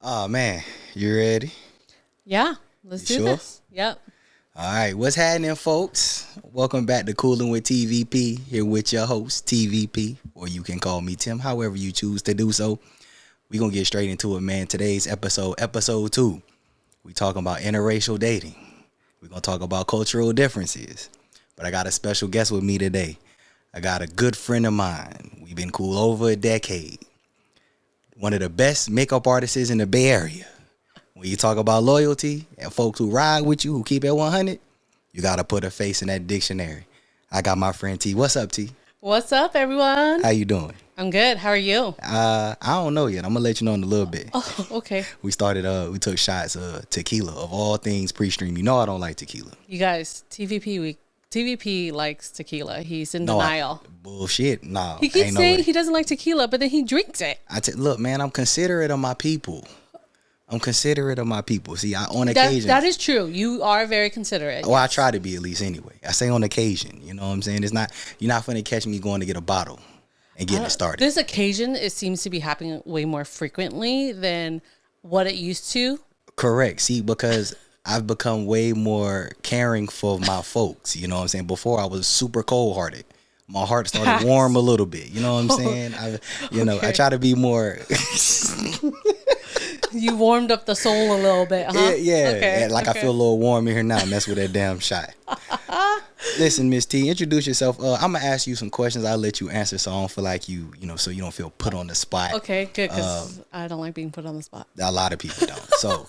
Oh man, you ready? Yeah, let's You do sure? this. Yep. All right, what's happening, folks? Welcome back to Coolin With TVP. Here with your host, TVP, or you can call me Tim, however you choose to do so. We're gonna get straight into it, man. Today's episode 2. We talking about interracial dating. We're gonna talk about cultural differences. But I got a special guest with me today. I got a good friend of mine. We've been cool over a decade. One of the best makeup artists in the Bay Area. When you talk about loyalty and folks who ride with you, who keep it 100, you got to put a face in that dictionary. I got my friend T. What's up, T? What's up, everyone? How you doing? I'm good. How are you? I don't know yet. I'm going to let you know in a little bit. Oh, okay. We took shots of tequila, of all things pre-stream. You know I don't like tequila. You guys, TVP likes tequila. He's in denial. Bullshit. No. He keeps ain't saying no way. he doesn't like tequila, but then he drinks it. Look, man, I'm considerate of my people. See, on occasion. That is true. You are very considerate. Well, I try to be at least anyway. I say on occasion. You know what I'm saying? You're not finna catch me going to get a bottle and getting it started. This occasion, it seems to be happening way more frequently than what it used to. Correct. See, because I've become way more caring for my folks. You know what I'm saying? Before I was super cold hearted. My heart started warm a little bit. You know what I'm saying? I try to be more. You warmed up the soul a little bit, huh? Yeah. Okay, I feel a little warm in here now. Mess with that damn shot. Listen, Miss T, introduce yourself. I'm gonna ask you some questions. I'll let you answer, so I don't feel like so you don't feel put on the spot. Okay, good, because I don't like being put on the spot. A lot of people don't. So,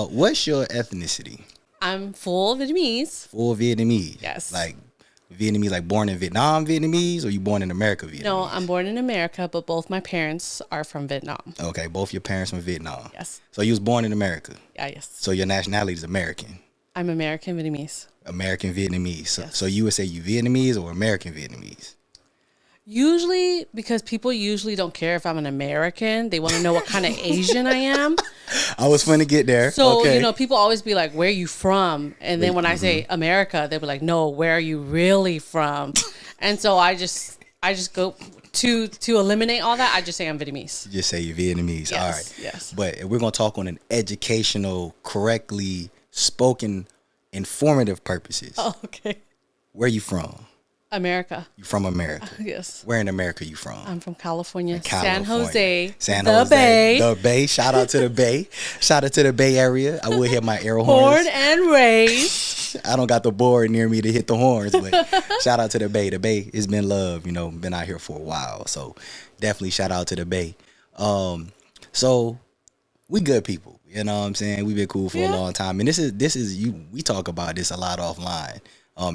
what's your ethnicity? I'm full Vietnamese. Full Vietnamese. Yes. Like Vietnamese, like born in Vietnam Vietnamese, or you born in America Vietnamese? No, I'm born in America, but both my parents are from Vietnam. Okay, both your parents from Vietnam. Yes. So you was born in America. Yeah, yes. So your nationality is American. I'm American Vietnamese. American Vietnamese. Yes. So you would say you Vietnamese or American Vietnamese? Usually, because people usually don't care if I'm an American. They want to know what kind of Asian I am. I was finna get there. So, okay. People always be like, where are you from? And then when I say America, they'll be like, no, where are you really from? And so I just go to eliminate all that. I just say I'm Vietnamese. Just say you're Vietnamese. Yes, All right. yes. But we're going to talk on an educational, correctly spoken, informative purposes. Oh, okay. Where you from? America. You from America? Yes. Where in America you from? I'm from California. California. San Jose. Bay. The Bay. Shout out to the Bay. Shout out to the Bay Area. I would hit my air Born horns. and raised. I don't got the board near me to hit the horns, but shout out to the Bay. The Bay has been love, been out here for a while. So definitely shout out to the Bay. So we good people. You know what I'm saying? We've been cool for a long time. And this is you. We talk about this a lot offline.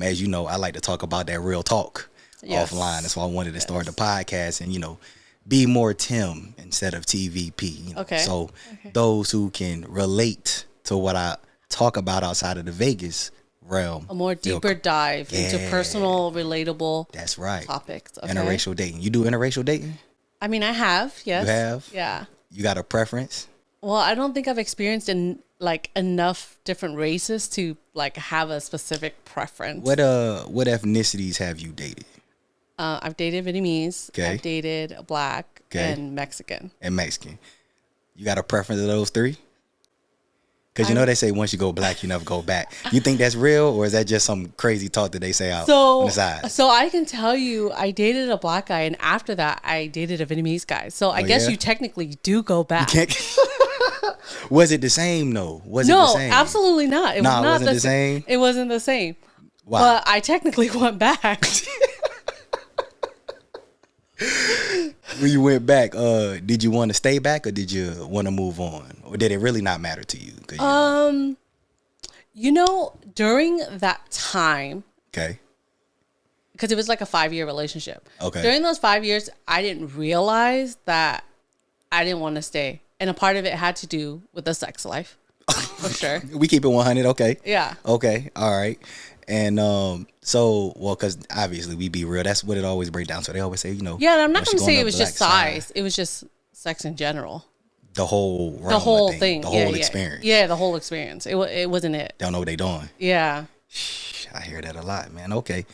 As you know, I like to talk about that real talk offline. That's why I wanted to start the podcast and, be more Tim instead of TVP. Okay. So those who can relate to what I talk about outside of the Vegas realm. A more deeper dive into personal, relatable That's right. topics. Okay. Interracial dating. You do interracial dating? I mean, I have, yes. You have? Yeah. You got a preference? Well, I don't think I've experienced enough different races to have a specific preference. What ethnicities have you dated? I've dated Vietnamese. Okay. I've dated Black and Mexican. And Mexican. You got a preference of those three? Because they say once you go black, you never go back. You think that's real, or is that just some crazy talk that they say out on the side? So I can tell you, I dated a Black guy, and after that, I dated a Vietnamese guy. So I guess you technically do go back. Was it the same though? No, absolutely not. It wasn't the same. It wasn't the same. Wow. But I technically went back. When you went back, did you want to stay back or did you want to move on, or did it really not matter to you? During that time, okay, because it was like a 5-year relationship. Okay. During those 5 years, I didn't realize that I didn't want to stay, and a part of it had to do with the sex life, for sure. We keep it 100. Okay. Yeah. Okay. All right. And because obviously we be real. That's what it always breaks down. So they always say, Yeah, and I'm not going to say it was just size. It was just sex in general. The whole thing. The whole experience. Yeah, the whole experience. It wasn't it. Don't know what they doing. Yeah. I hear that a lot, man. Okay.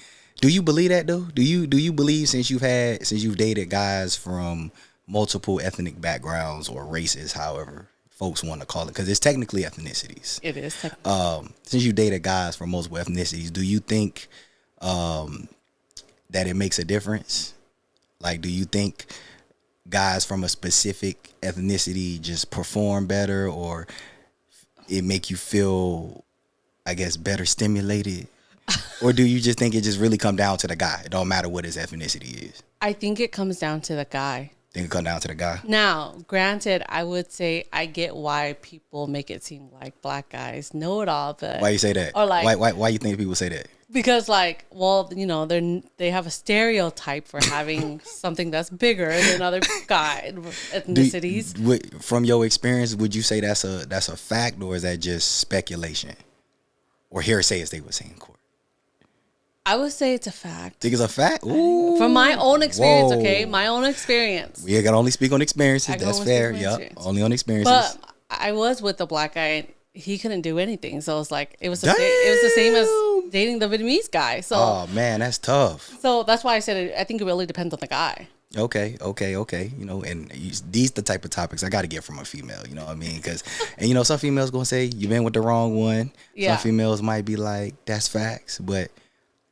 Do you believe that though? Do you believe since you've dated guys from multiple ethnic backgrounds or races, however folks want to call it, because it's technically ethnicities. It is. Since you dated guys from multiple ethnicities, do you think that it makes a difference? Like, do you think guys from a specific ethnicity just perform better, or it make you feel, I guess, better stimulated? Or do you just think it just really come down to the guy? It don't matter what his ethnicity is. I think it comes down to the guy. Think it come down to the guy? Now, granted, I would say I get why people make it seem like black guys know it all, but Why you say that? Or like, why you think people say that? Because like, well, you know, they have a stereotype for having something that's bigger than other ethnicities. From your experience, would you say that's a fact, or is that just speculation or hearsay, as they would say in court? I would say it's a fact. Think it's a fact? Ooh. From my own experience, Whoa. okay? My own experience. We can only speak on experiences. That's fair. Yep. Only on experiences. But I was with a black guy and he couldn't do anything. So it's like it was the same as dating the Vietnamese guy. So oh man, that's tough. So that's why I said I think it really depends on the guy. Okay. You know, and these the type of topics I got to get from a female. You know what I mean? Because, and you know, some females gonna say you been with the wrong one. Yeah. Some females might be like, that's facts, but.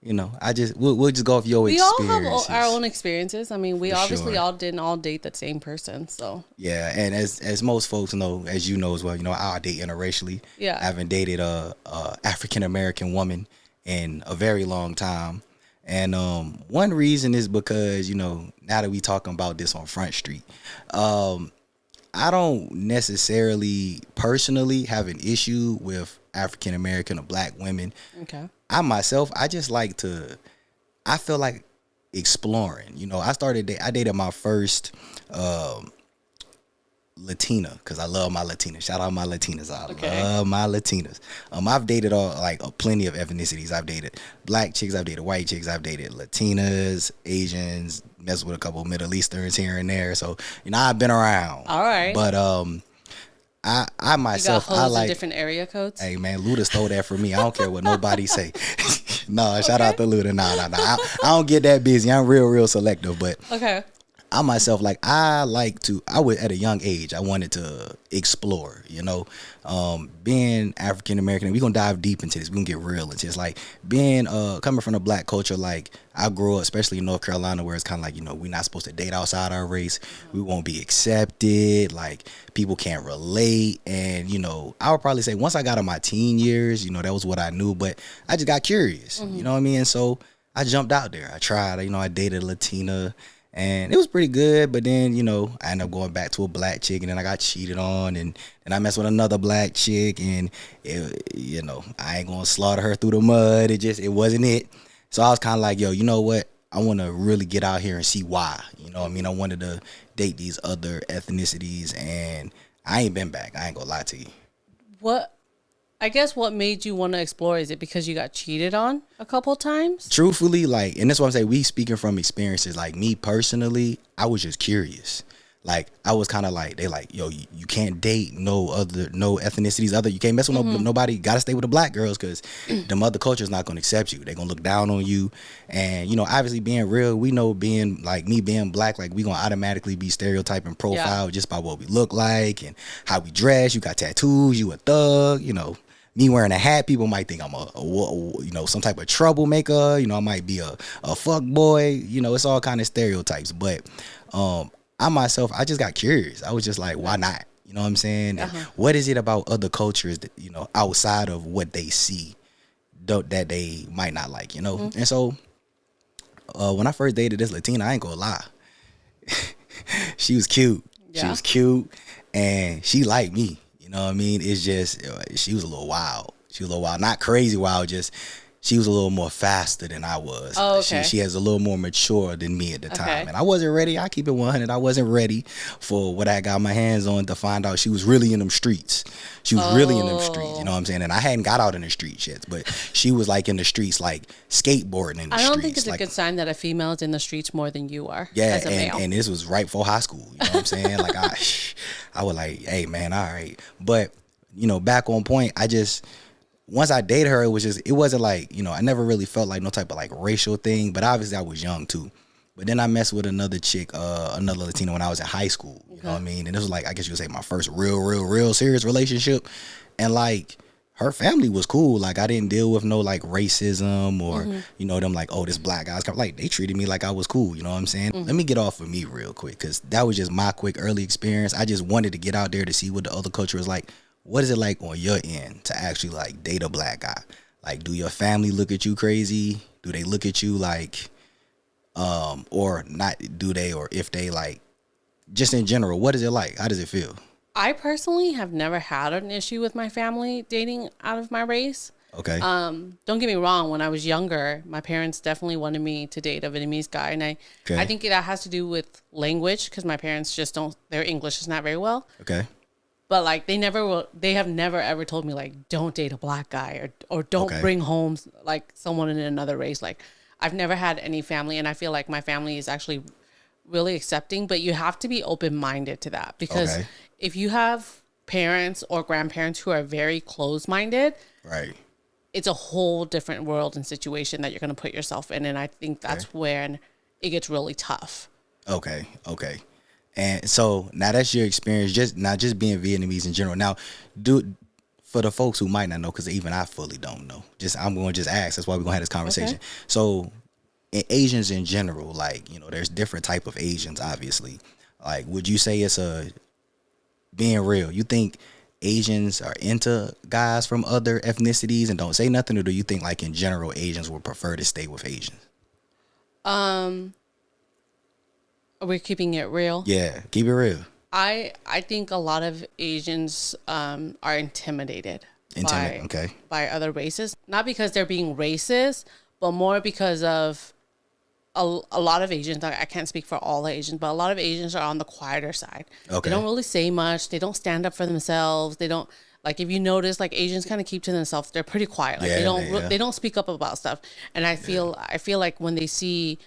You know, we'll just go off your experiences. We all have our own experiences. I mean, we obviously all didn't all date the same person, so. Yeah, and as most folks know, as you know as well, you know, I date interracially. Yeah. I haven't dated a African American woman in a very long time. And one reason is because, you know, now that we talking about this on Front Street, I don't necessarily personally have an issue with African American or black women. Okay. I just like to, I feel like exploring. You know, I dated my first Latina, because I love my Latinas. Shout out my Latinas. I love my Latinas. I've dated plenty of ethnicities. I've dated black chicks, I've dated white chicks, I've dated Latinas, Asians, messed with a couple of Middle Easterns here and there. So, you know, I've been around. All right. But I myself, you got I like different area codes. Hey man, Luda stole that from me. I don't care what nobody say. No, shout out to Luda. No. I don't get that busy. I'm real selective. But okay. I myself, I would at a young age, I wanted to explore, you know, being African American. We're going to dive deep into this. We're going to get real into this. Like being, coming from the black culture, like I grew up, especially in North Carolina, where it's kind of like, you know, we're not supposed to date outside our race. We won't be accepted. Like people can't relate. And, you know, I would probably say once I got in my teen years, you know, that was what I knew, but I just got curious, you know what I mean? And so I jumped out there. I tried, you know, I dated a Latina. And it was pretty good, but then, you know, I ended up going back to a black chick, and then I got cheated on, and I messed with another black chick, and, you know, I ain't going to slaughter her through the mud. It wasn't it. So I was kind of like, yo, you know what? I want to really get out here and see why. You know what I mean? I wanted to date these other ethnicities, and I ain't been back. I ain't going to lie to you. What made you want to explore? Is it because you got cheated on a couple times? Truthfully, and that's what I'm saying, we speaking from experiences. Like me personally, I was just curious. Like I was kind of like, they like, yo, you can't date no ethnicities. You can't mess with nobody. Got to stay with the black girls because the mother culture is not going to accept you. They're going to look down on you. And, you know, obviously being real, we know being like me being black, like we going to automatically be stereotyping profile just by what we look like and how we dress. You got tattoos, you a thug, you know. Me wearing a hat, people might think I'm some type of troublemaker. You know, I might be a fuck boy. You know, it's all kind of stereotypes. But I myself, I just got curious. I was just like, why not? You know what I'm saying? And what is it about other cultures that, you know, outside of what they see that they might not like, you know? And so when I first dated this Latina, I ain't gonna lie. She was cute. Yeah. She was cute and she liked me. You know what I mean? It's just, she was a little wild. Not crazy wild, just she was a little more faster than I was. Oh, okay. She has a little more mature than me at the time. And I wasn't ready. I keep it 100. I wasn't ready for what I got my hands on to find out she was really in them streets. You know what I'm saying? And I hadn't got out in the streets yet, but she was like in the streets, like skateboarding in the streets. I don't think it's a good sign that a female is in the streets more than you are as a male. And this was right before high school. You know what I'm saying? Like I was like, hey man, all right. But, you know, back on point, once I dated her, it wasn't like, you know, I never really felt like no type of like racial thing, but obviously I was young too. But then I messed with another chick, another Latina when I was in high school. You know what I mean? And this was like, I guess you would say my first real serious relationship. And like, her family was cool. Like, I didn't deal with no like racism or, you know, them like, oh, this black guy's coming. Like, they treated me like I was cool. You know what I'm saying? Let me get off of me real quick, because that was just my quick early experience. I just wanted to get out there to see what the other culture was like. What is it like on your end to actually like date a black guy? Like, do your family look at you crazy? Do they look at you like, or not? Do they, or if they like, just in general, what is it like? How does it feel? I personally have never had an issue with my family dating out of my race. Okay. Don't get me wrong. When I was younger, my parents definitely wanted me to date a Vietnamese guy. And I think that has to do with language, because my parents just don't, their English is not very well. Okay. But like they have never ever told me like, don't date a black guy or don't bring home like someone in another race. Like, I've never had any family, and I feel like my family is actually really accepting, but you have to be open-minded to that, because if you have parents or grandparents who are very closed-minded, right, it's a whole different world and situation that you're going to put yourself in. And I think that's when it gets really tough. Okay. And so now that's your experience, just being Vietnamese in general. Now, for the folks who might not know, because even I fully don't know, I'm going to just ask. That's why we're going to have this conversation. Okay. So in Asians in general, like, you know, there's different type of Asians, obviously. Like, would you say it's being real, you think Asians are into guys from other ethnicities and don't say nothing, or do you think like in general Asians would prefer to stay with Asians? Are we keeping it real? Yeah, keep it real. I think a lot of Asians are intimidated by other races. Not because they're being racist, but more because of a lot of Asians. I can't speak for all Asians, but a lot of Asians are on the quieter side. Okay. They don't really say much. They don't stand up for themselves. They don't, like, if you notice, like, Asians kind of keep to themselves. They're pretty quiet. Like, they don't speak up about stuff. And I feel like when they see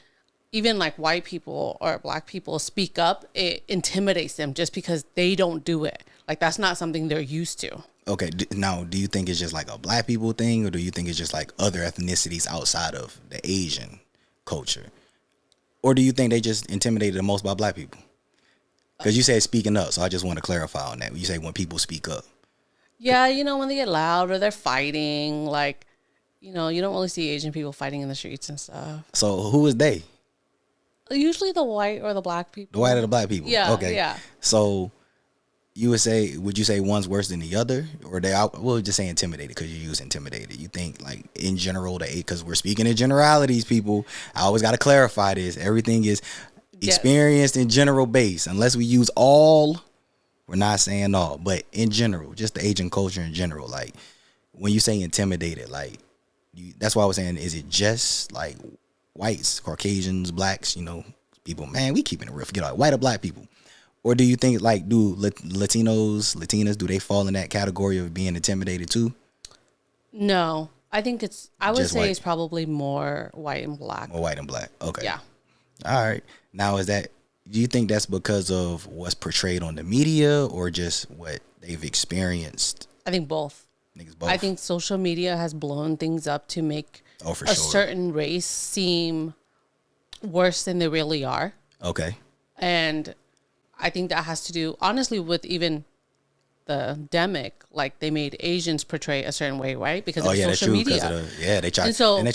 even like white people or black people speak up, it intimidates them just because they don't do it. Like, that's not something they're used to. Okay. Now, do you think it's just like a black people thing, or do you think it's just like other ethnicities outside of the Asian culture? Or do you think they just intimidated the most by black people? Because you said speaking up, so I just want to clarify on that. You say when people speak up. Yeah, you know, when they get loud or they're fighting, like, you know, you don't really see Asian people fighting in the streets and stuff. So who is they? Usually the white or the black people. The white or the black people? Yeah. Okay. Yeah. So would you say one's worse than the other? Or we'll just say intimidated, because you use intimidated. You think like in general, because we're speaking in generalities, people. I always got to clarify this. Everything is experienced in general base. Unless we use all, we're not saying all. But in general, just the Asian culture in general. Like, when you say intimidated, like, that's why I was saying, is it just like whites, Caucasians, blacks, you know, people, man, we keeping it real. Forget all white or black people. Or do you think, like, do Latinas, do they fall in that category of being intimidated too? No. I think I would say it's probably more white and black. More white and black. Okay. Yeah. All right. Now, do you think that's because of what's portrayed on the media, or just what they've experienced? I think both. I think social media has blown things up to make certain race seem worse than they really are. Okay. And I think that has to do, honestly, with even the demic. Like, they made Asians portray a certain way, right? Because of social media. They try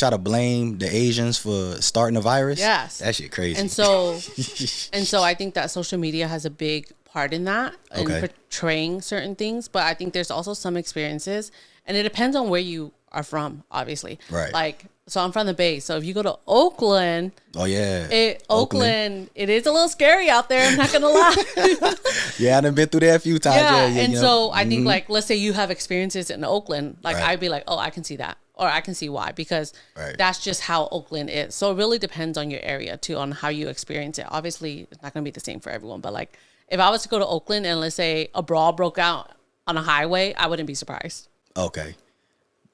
to blame the Asians for starting the virus. Yes. That shit crazy. And so I think that social media has a big part in that, in portraying certain things. But I think there's also some experiences, and it depends on where you are from, obviously. Right. Like, so I'm from the Bay. So if you go to Oakland, Oakland, it is a little scary out there. I'm not gonna lie. Yeah, I've been through there a few times. Yeah, so I think, like, let's say you have experiences in Oakland, like, I'd be like, oh, I can see that, or I can see why, because that's just how Oakland is. So it really depends on your area too, on how you experience it. Obviously, it's not gonna be the same for everyone, but like, if I was to go to Oakland and let's say a brawl broke out on a highway, I wouldn't be surprised. Okay.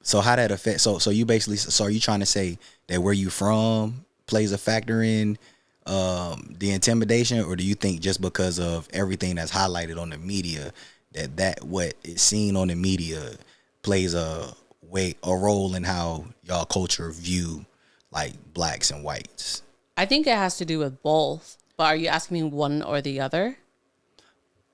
So how that affect? So you basically, are you trying to say that where you from plays a factor in the intimidation, or do you think just because of everything that's highlighted on the media, that what is seen on the media plays a role in how y'all culture view like blacks and whites? I think it has to do with both. But are you asking me one or the other?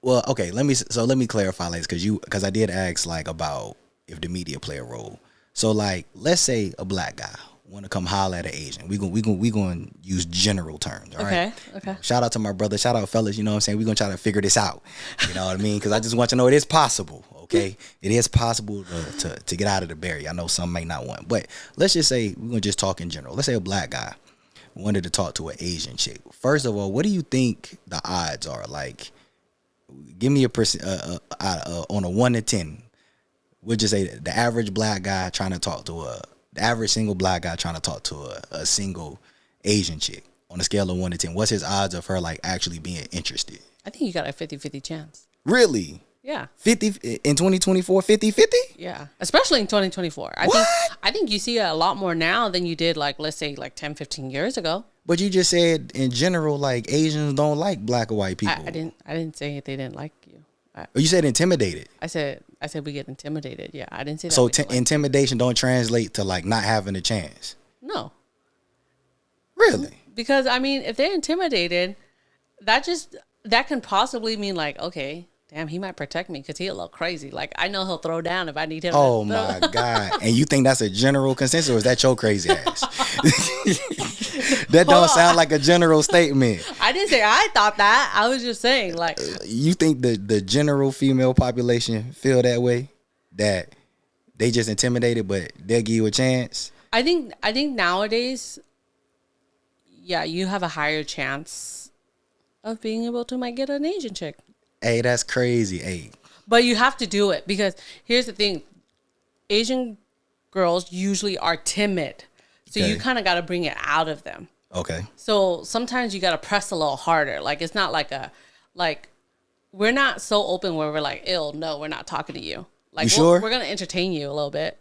Well, okay, let me clarify this because I did ask like about if the media play a role. So like, let's say a black guy want to come holler at an Asian. We gonna use general terms. All right. Okay. Shout out to my brother. Shout out fellas. You know what I'm saying? We gonna try to figure this out. You know what I mean? Because I just want you to know it is possible. Okay, it is possible to get out of the barrier. I know some may not want, but let's just say we're gonna just talk in general. Let's say a black guy wanted to talk to an Asian chick. First of all, what do you think the odds are? Like, give me a percent on a 1 to 10. We'll just say the average black guy trying to talk to the average single black guy trying to talk to a single Asian chick on a scale of 1 to 10. What's his odds of her like actually being interested? I think you got a 50-50 chance. Really? Yeah. 50 in 2024, 50-50? Yeah. Especially in 2024. I think you see it a lot more now than you did like, let's say like 10, 15 years ago. But you just said in general, like Asians don't like black or white people. I didn't say they didn't like you. You said intimidated. I said we get intimidated. Yeah, I didn't say that. So intimidation don't translate to like not having a chance. No. Really? Because I mean, if they're intimidated, that can possibly mean like, okay, damn, he might protect me because he a little crazy. Like I know he'll throw down if I need him. Oh my God! And you think that's a general consensus, or is that your crazy ass? That don't sound like a general statement. I didn't say I thought that. I was just saying, like, you think the general female population feel that way, that they just intimidated, but they'll give you a chance? I think nowadays, yeah, you have a higher chance of being able to might get an Asian chick. Hey, that's crazy. Hey, but you have to do it because here's the thing: Asian girls usually are timid. So you kind of got to bring it out of them. Okay. So sometimes you got to press a little harder. Like, it's not like we're not so open where we're like, ew, no, we're not talking to you. Like, you sure? We're going to entertain you a little bit.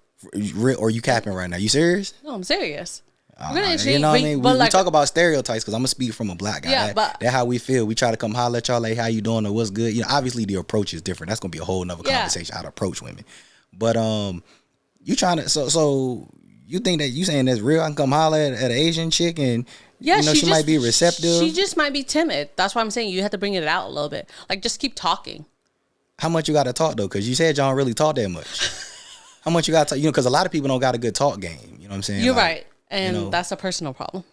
Or you capping right now? You serious? No, I'm serious. We're going to entertain you. Know what I mean? We talk about stereotypes because I'm going to speak from a black guy. Yeah, but that's how we feel. We try to come holler at y'all like, how you doing or what's good. You know, obviously the approach is different. That's going to be a whole nother conversation how to approach women. But you trying to, so you think that you saying that's real? I can come holler at an Asian chick and she might be receptive. She just might be timid. That's why I'm saying you have to bring it out a little bit. Like, just keep talking. How much you got to talk though? Because you said y'all don't really talk that much. How much you got to talk? Because a lot of people don't got a good talk game. You know what I'm saying? You're right, and that's a personal problem.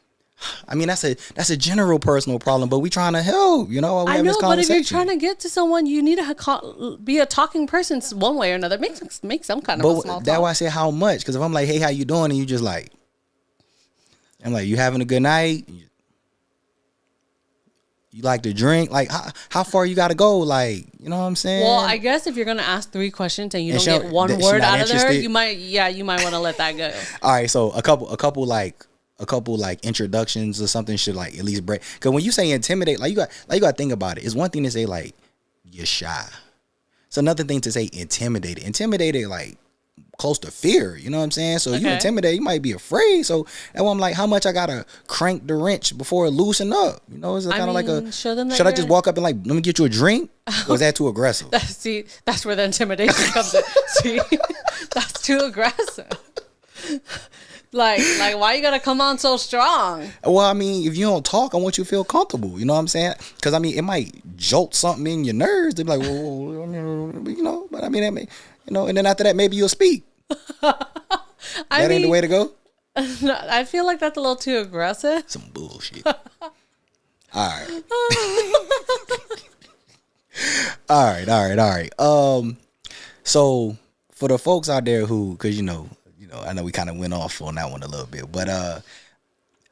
I mean, that's a general personal problem, but we trying to help. You know, I know, but if you're trying to get to someone, you need to be a talking person one way or another. Make some kind of a small talk. That's why I say how much. Because if I'm like, hey, how you doing, and you just like, I'm like, you having a good night? You like to drink? Like, how far you got to go? Like, you know what I'm saying? Well, I guess if you're gonna ask 3 questions and you don't get one word out of her, you might want to let that go. All right, so a couple like introductions or something should like at least break. Because when you say intimidate, like you got to think about it. It's one thing to say like you're shy. It's another thing to say intimidated. Intimidated like close to fear. You know what I'm saying? So you intimidate, you might be afraid. So that's why I'm like, how much I gotta crank the wrench before it loosen up? You know, is it kind of like a? Should I just walk up and like, let me get you a drink? Or is that too aggressive? That's where the intimidation comes in. See, that's too aggressive. Like, why you gotta come on so strong? Well, I mean, if you don't talk, I want you to feel comfortable. You know what I'm saying? Because I mean, it might jolt something in your nerves. They'd be like, well, you know. But I mean, you know, and then after that, maybe you'll speak. Ain't the way to go. No, I feel like that's a little too aggressive. Some bullshit. All right. All right. So for the folks out there who, because you know, I know we kind of went off on that one a little bit, but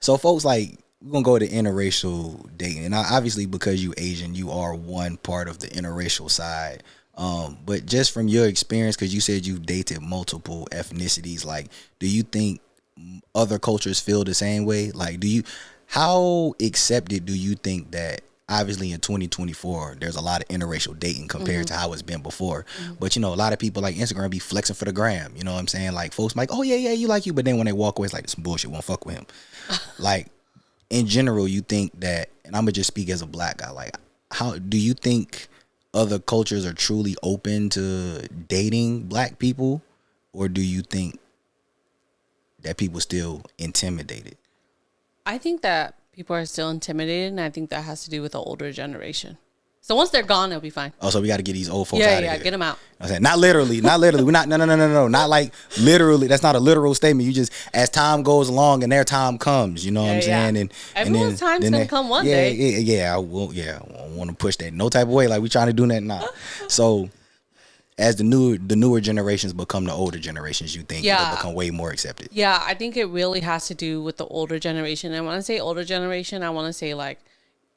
so folks, like, we're gonna go to interracial dating, and obviously because you Asian, you are one part of the interracial side. But just from your experience, because you said you've dated multiple ethnicities, like, do you think other cultures feel the same way? Like, how accepted do you think that? Obviously in 2024, there's a lot of interracial dating compared to how it's been before. But, you know, a lot of people like Instagram be flexing for the gram. You know what I'm saying? Like, folks like, oh, yeah, you like you. But then when they walk away, it's like, some bullshit, won't fuck with him. Like, in general, you think that, and I'm going to just speak as a black guy, like, how do you think other cultures are truly open to dating black people? Or do you think that people still intimidated? I think that people are still intimidated, and I think that has to do with the older generation. So once they're gone, it'll be fine. Oh, so we got to get these old folks out of here. Yeah, get them out. I'm saying not literally. We're not. No. Not like literally. That's not a literal statement. You just, as time goes along and their time comes, you know what I'm saying? And everyone's time's gonna come one day. Yeah. I will. Yeah, I don't want to push that no type of way. Like we trying to do that now. So, as the newer generations become the older generations, you think it'll become way more accepted? Yeah, I think it really has to do with the older generation. And when I say older generation, I want to say like,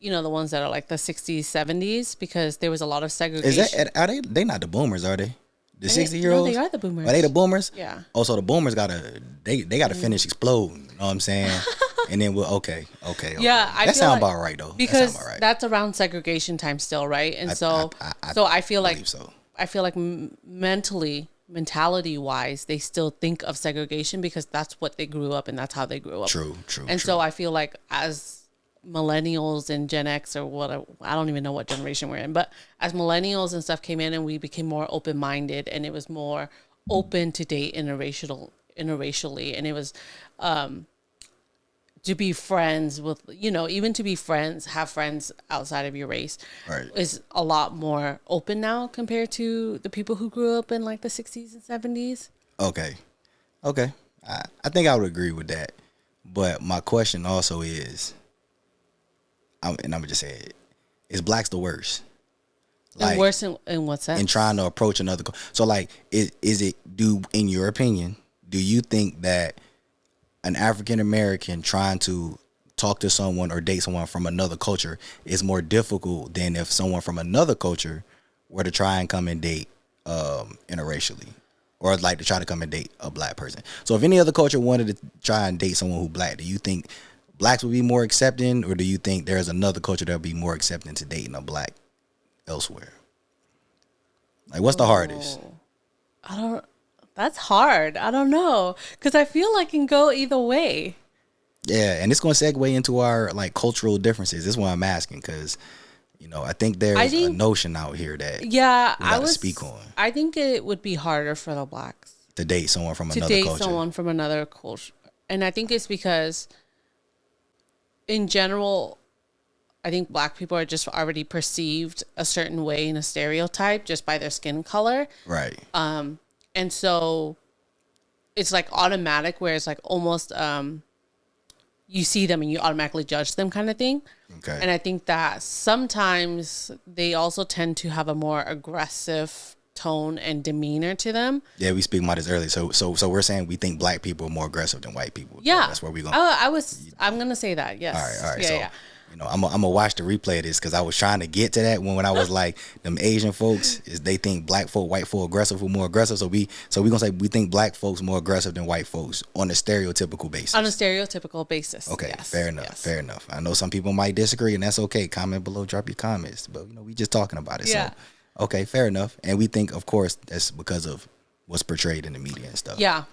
you know, the ones that are like the 60s, 70s, because there was a lot of segregation. Is that, are they not the boomers, are they? The 60-year-olds? No, they are the boomers. Are they the boomers? Yeah. Oh, so the boomers they gotta finish exploding. You know what I'm saying? And then okay. Yeah, that sounds about right though. Because that's around segregation time still, right? And I feel like mentality wise, they still think of segregation because that's what they grew up and that's how they grew up. True. And so I feel like as millennials and Gen X or what, I don't even know what generation we're in, but as millennials and stuff came in and we became more open-minded and it was more open to date interracially, and it was to be friends with, you know, even to be friends, have friends outside of your race, right, is a lot more open now compared to the people who grew up in like the 60s and 70s. Okay. I think I would agree with that. But my question also is, and I'm gonna just say it, is blacks the worst? Like, and worse in what sense? In trying to approach another. So like, is it, in your opinion, do you think that an African American trying to talk to someone or date someone from another culture is more difficult than if someone from another culture were to try and come and date interracially, or like to try to come and date a black person? So if any other culture wanted to try and date someone who's black, do you think blacks would be more accepting, or do you think there's another culture that would be more accepting to dating a black elsewhere? Like, what's the hardest? That's hard. I don't know, because I feel like it can go either way. Yeah, and it's going to segue into our like cultural differences. This is why I'm asking, because you know I think there's a notion out here that we gotta speak on. I think it would be harder for the blacks to date someone from another culture. And I think it's because, in general, I think black people are just already perceived a certain way in a stereotype just by their skin color. Right. And so it's like automatic, where it's like almost you see them and you automatically judge them kind of thing. Okay. And I think that sometimes they also tend to have a more aggressive tone and demeanor to them. Yeah, we speak about this earlier. So we're saying we think black people are more aggressive than white people. Yeah, that's where we going. I'm gonna say that. Yes. All right. Yeah. You know, I'm gonna watch the replay of this because I was trying to get to that when I was like, them Asian folks is they think black folk, white folk aggressive, or more aggressive. So we gonna say we think black folks more aggressive than white folks on a stereotypical basis. Okay, yes. Fair enough. I know some people might disagree, and that's okay. Comment below, drop your comments. But you know, we just talking about it. Yeah. So okay, fair enough. And we think, of course, that's because of what's portrayed in the media and stuff. Yeah,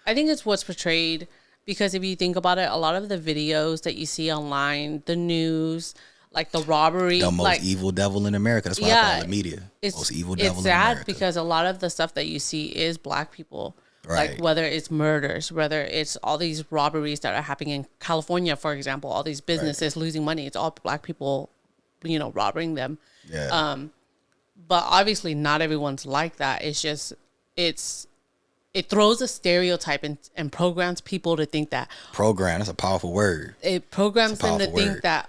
I think it's what's portrayed. Because if you think about it, a lot of the videos that you see online, the news, like the robbery, the most evil devil in America. That's why I call it media. Most evil devil in America. It's sad because a lot of the stuff that you see is black people. Right. Like whether it's murders, whether it's all these robberies that are happening in California, for example, all these businesses losing money. It's all black people, you know, robbing them. Yeah. But obviously not everyone's like that. It's just, it throws a stereotype and programs people to think that. Program, that's a powerful word. It programs them to think that,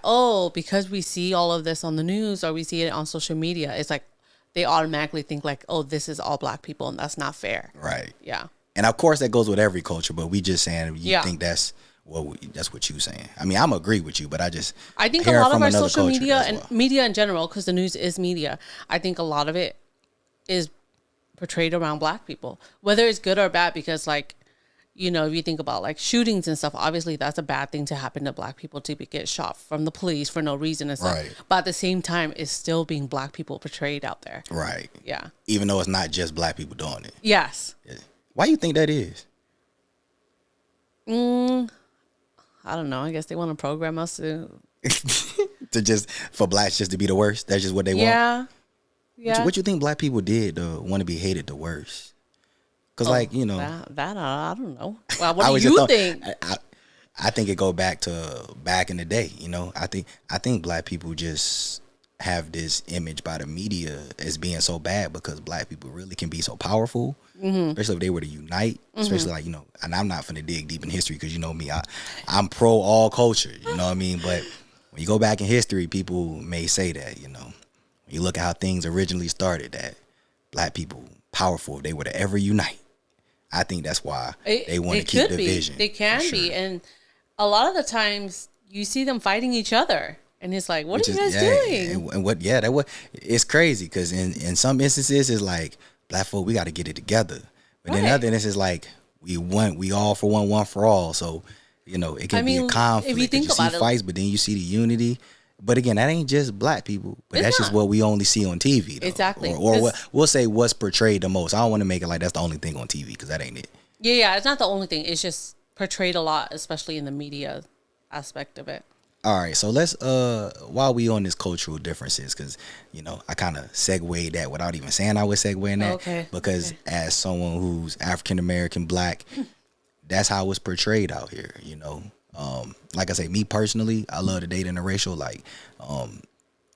because we see all of this on the news or we see it on social media, it's like they automatically think like, oh, this is all black people, and that's not fair. Right. Yeah. And of course that goes with every culture, but we just saying you think that's what you saying. I mean, I'm agree with you, but I think a lot of our social media and media in general, because the news is media, I think a lot of it is portrayed around black people, whether it's good or bad, because like, you know, if you think about like shootings and stuff, obviously that's a bad thing to happen to black people, to get shot from the police for no reason and stuff. Right. But at the same time, it's still being black people portrayed out there. Right. Yeah. Even though it's not just black people doing it. Yes. Yeah. Why do you think that is? I don't know. I guess they want to program us to for blacks just to be the worst. That's just what they want. Yeah. Yeah. What you think black people did to want to be hated the worst? Because like, you know, that I don't know. Well, what do you think? I think it go back to back in the day. You know, I think black people just have this image by the media as being so bad because black people really can be so powerful, especially if they were to unite. Especially like, you know, and I'm not finna dig deep in history because you know me, I'm pro all culture. You know what I mean? But when you go back in history, people may say that, you know, when you look at how things originally started, that black people powerful if they were to ever unite. I think that's why they want to keep the vision. They can be, and a lot of the times you see them fighting each other. And it's like, what are you guys doing? And what? Yeah, that was. It's crazy because in some instances it's like black folk, we got to get it together. But then other instances like we all for one for all. So you know it can be a conflict. If you think about it, fights, but then you see the unity. But again, that ain't just black people. But that's just what we only see on TV. Though. Exactly. Or we'll say what's portrayed the most. I don't want to make it like that's the only thing on TV because that ain't it. Yeah, it's not the only thing. It's just portrayed a lot, especially in the media aspect of it. All right, so let's while we on this cultural differences, because you know I kind of segued that without even saying I would segue in that, because as someone who's African American, black, that's how it's portrayed out here. You know, like I say, me personally, I love to date interracial. Like,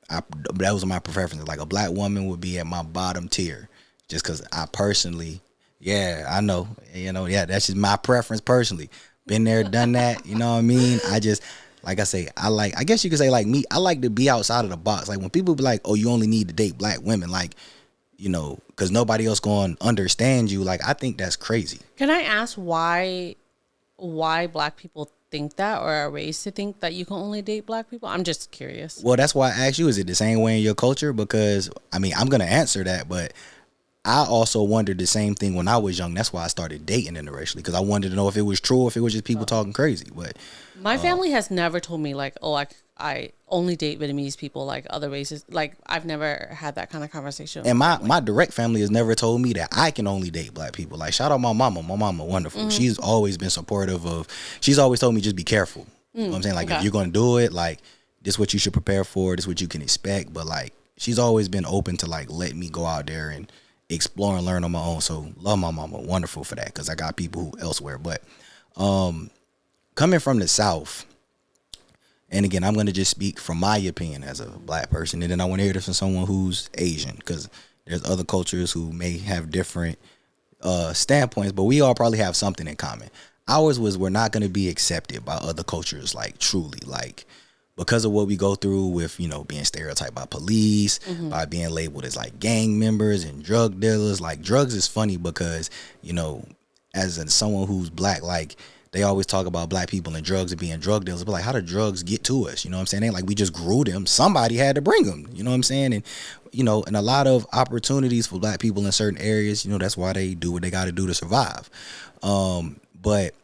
that was my preference. Like a black woman would be at my bottom tier, just because I personally, I know, you know, that's just my preference personally. Been there, done that. You know what I mean? Like I say, I guess you could say like me, I like to be outside of the box. Like when people be like, oh, you only need to date black women, like, you know, because nobody else going to understand you. Like, I think that's crazy. Can I ask why black people think that or are raised to think that you can only date black people? I'm just curious. Well, that's why I asked you, is it the same way in your culture? Because, I mean, I'm going to answer that, but I also wondered the same thing when I was young. That's why I started dating interracially, because I wanted to know if it was true or if it was just people talking crazy. But my family has never told me like, oh, I only date Vietnamese people, like other races. Like I've never had that kind of conversation. And my direct family has never told me that I can only date black people. Like shout out my mama. My mama wonderful. Mm-hmm. She's always been supportive of. She's always told me just be careful. You know what I'm saying? Like if you're gonna do it, like this is what you should prepare for. This is what you can expect. But like she's always been open to like let me go out there and explore and learn on my own. So love my mama, wonderful for that, because I got people who elsewhere. But coming from the South, and again, I'm going to just speak from my opinion as a black person, and then I want to hear this from someone who's Asian, because there's other cultures who may have different standpoints, but we all probably have something in common. Ours was we're not going to be accepted by other cultures, like truly, like because of what we go through with, you know, being stereotyped by police, by being labeled as like gang members and drug dealers. Like drugs is funny because, you know, as someone who's black, like they always talk about black people and drugs and being drug dealers, but like how do drugs get to us? You know what I'm saying? Ain't like we just grew them. Somebody had to bring them. You know what I'm saying? And, you know, and a lot of opportunities for black people in certain areas, you know, that's why they do what they got to do to survive. But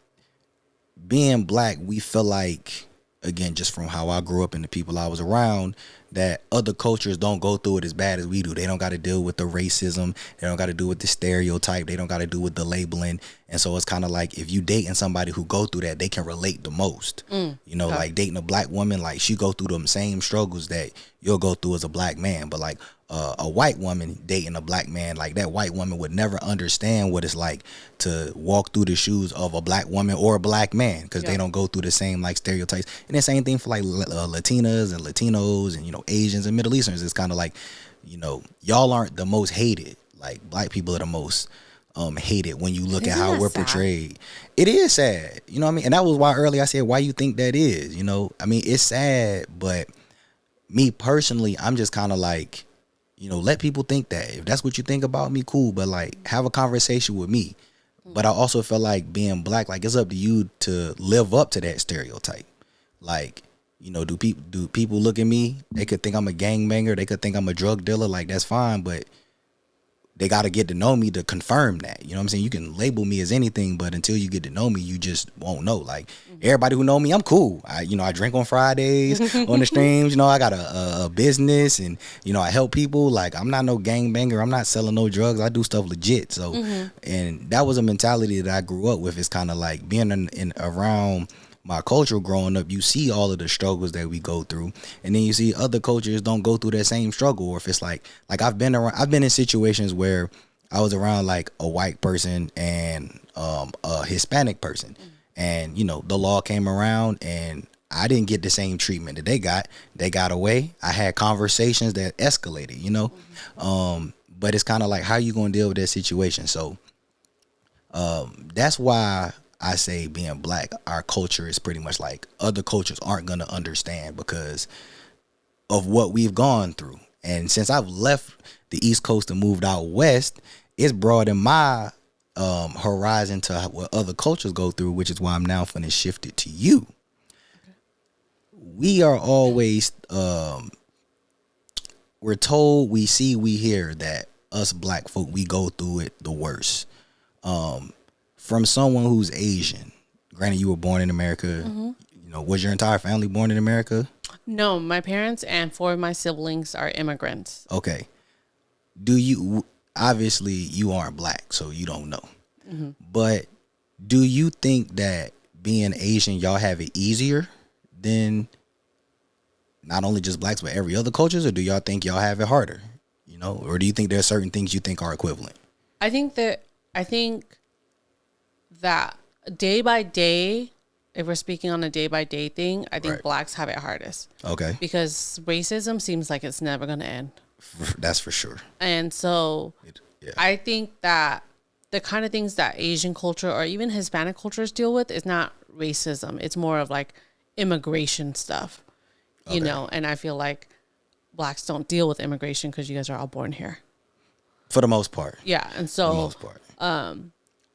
being black, we feel like, again, just from how I grew up and the people I was around, that other cultures don't go through it as bad as we do. They don't got to deal with the racism. They don't got to deal with the stereotype. They don't got to deal with the labeling. And so it's kind of like if you dating somebody who go through that, they can relate the most. You know, like dating a black woman, like she go through them same struggles that you'll go through as a black man. But like a white woman dating a black man, like that white woman would never understand what it's like to walk through the shoes of a black woman or a black man, because they don't go through the same like stereotypes. And the same thing for like Latinas and Latinos and, you know, Asians and Middle Easterns. It's kind of like, you know, y'all aren't the most hated. Like black people are the most hated when you look at how we're portrayed. It is sad, you know what I mean? And that was why earlier I said, why you think that is, you know? I mean, it's sad, but me personally, I'm just kind of like, you know, let people think that. If that's what you think about me, cool, but like have a conversation with me. But I also feel like being black, like it's up to you to live up to that stereotype. Like, you know, do people look at me? They could think I'm a gangbanger. They could think I'm a drug dealer. Like, that's fine, but they got to get to know me to confirm that. You know what I'm saying? You can label me as anything, but until you get to know me, you just won't know. Like, everybody who know me, I'm cool. I drink on Fridays on the streams. You know, I got a business, and, you know, I help people. Like, I'm not no gangbanger. I'm not selling no drugs. I do stuff legit. So, and that was a mentality that I grew up with. It's kind of like being in around my culture growing up, you see all of the struggles that we go through, and then you see other cultures don't go through that same struggle. Or if it's like I've been in situations where I was around like a white person and a Hispanic person, and you know the law came around and I didn't get the same treatment that they got. They got away. I had conversations that escalated, you know. But it's kind of like, how you gonna deal with that situation? So that's why I say being black, our culture is pretty much like other cultures aren't gonna understand because of what we've gone through. And since I've left the East Coast and moved out west, it's broadened my horizon to what other cultures go through, which is why I'm now finna shift it to you. We are always we're told, we see, we hear that us black folk, we go through it the worst. From someone who's Asian, granted you were born in America, you know, was your entire family born in America? No, my parents and 4 of my siblings are immigrants. Okay. Do you, obviously you aren't black, so you don't know. But do you think that being Asian, y'all have it easier than not only just blacks, but every other cultures, or do y'all think y'all have it harder? You know, or do you think there's certain things you think are equivalent? I think that day by day, if we're speaking on a day by day thing, I think blacks have it hardest. Okay. Because racism seems like it's never going to end. That's for sure. And so I think that the kind of things that Asian culture or even Hispanic cultures deal with is not racism. It's more of like immigration stuff, you know, and I feel like blacks don't deal with immigration because you guys are all born here. For the most part. Yeah. And so, for the most part.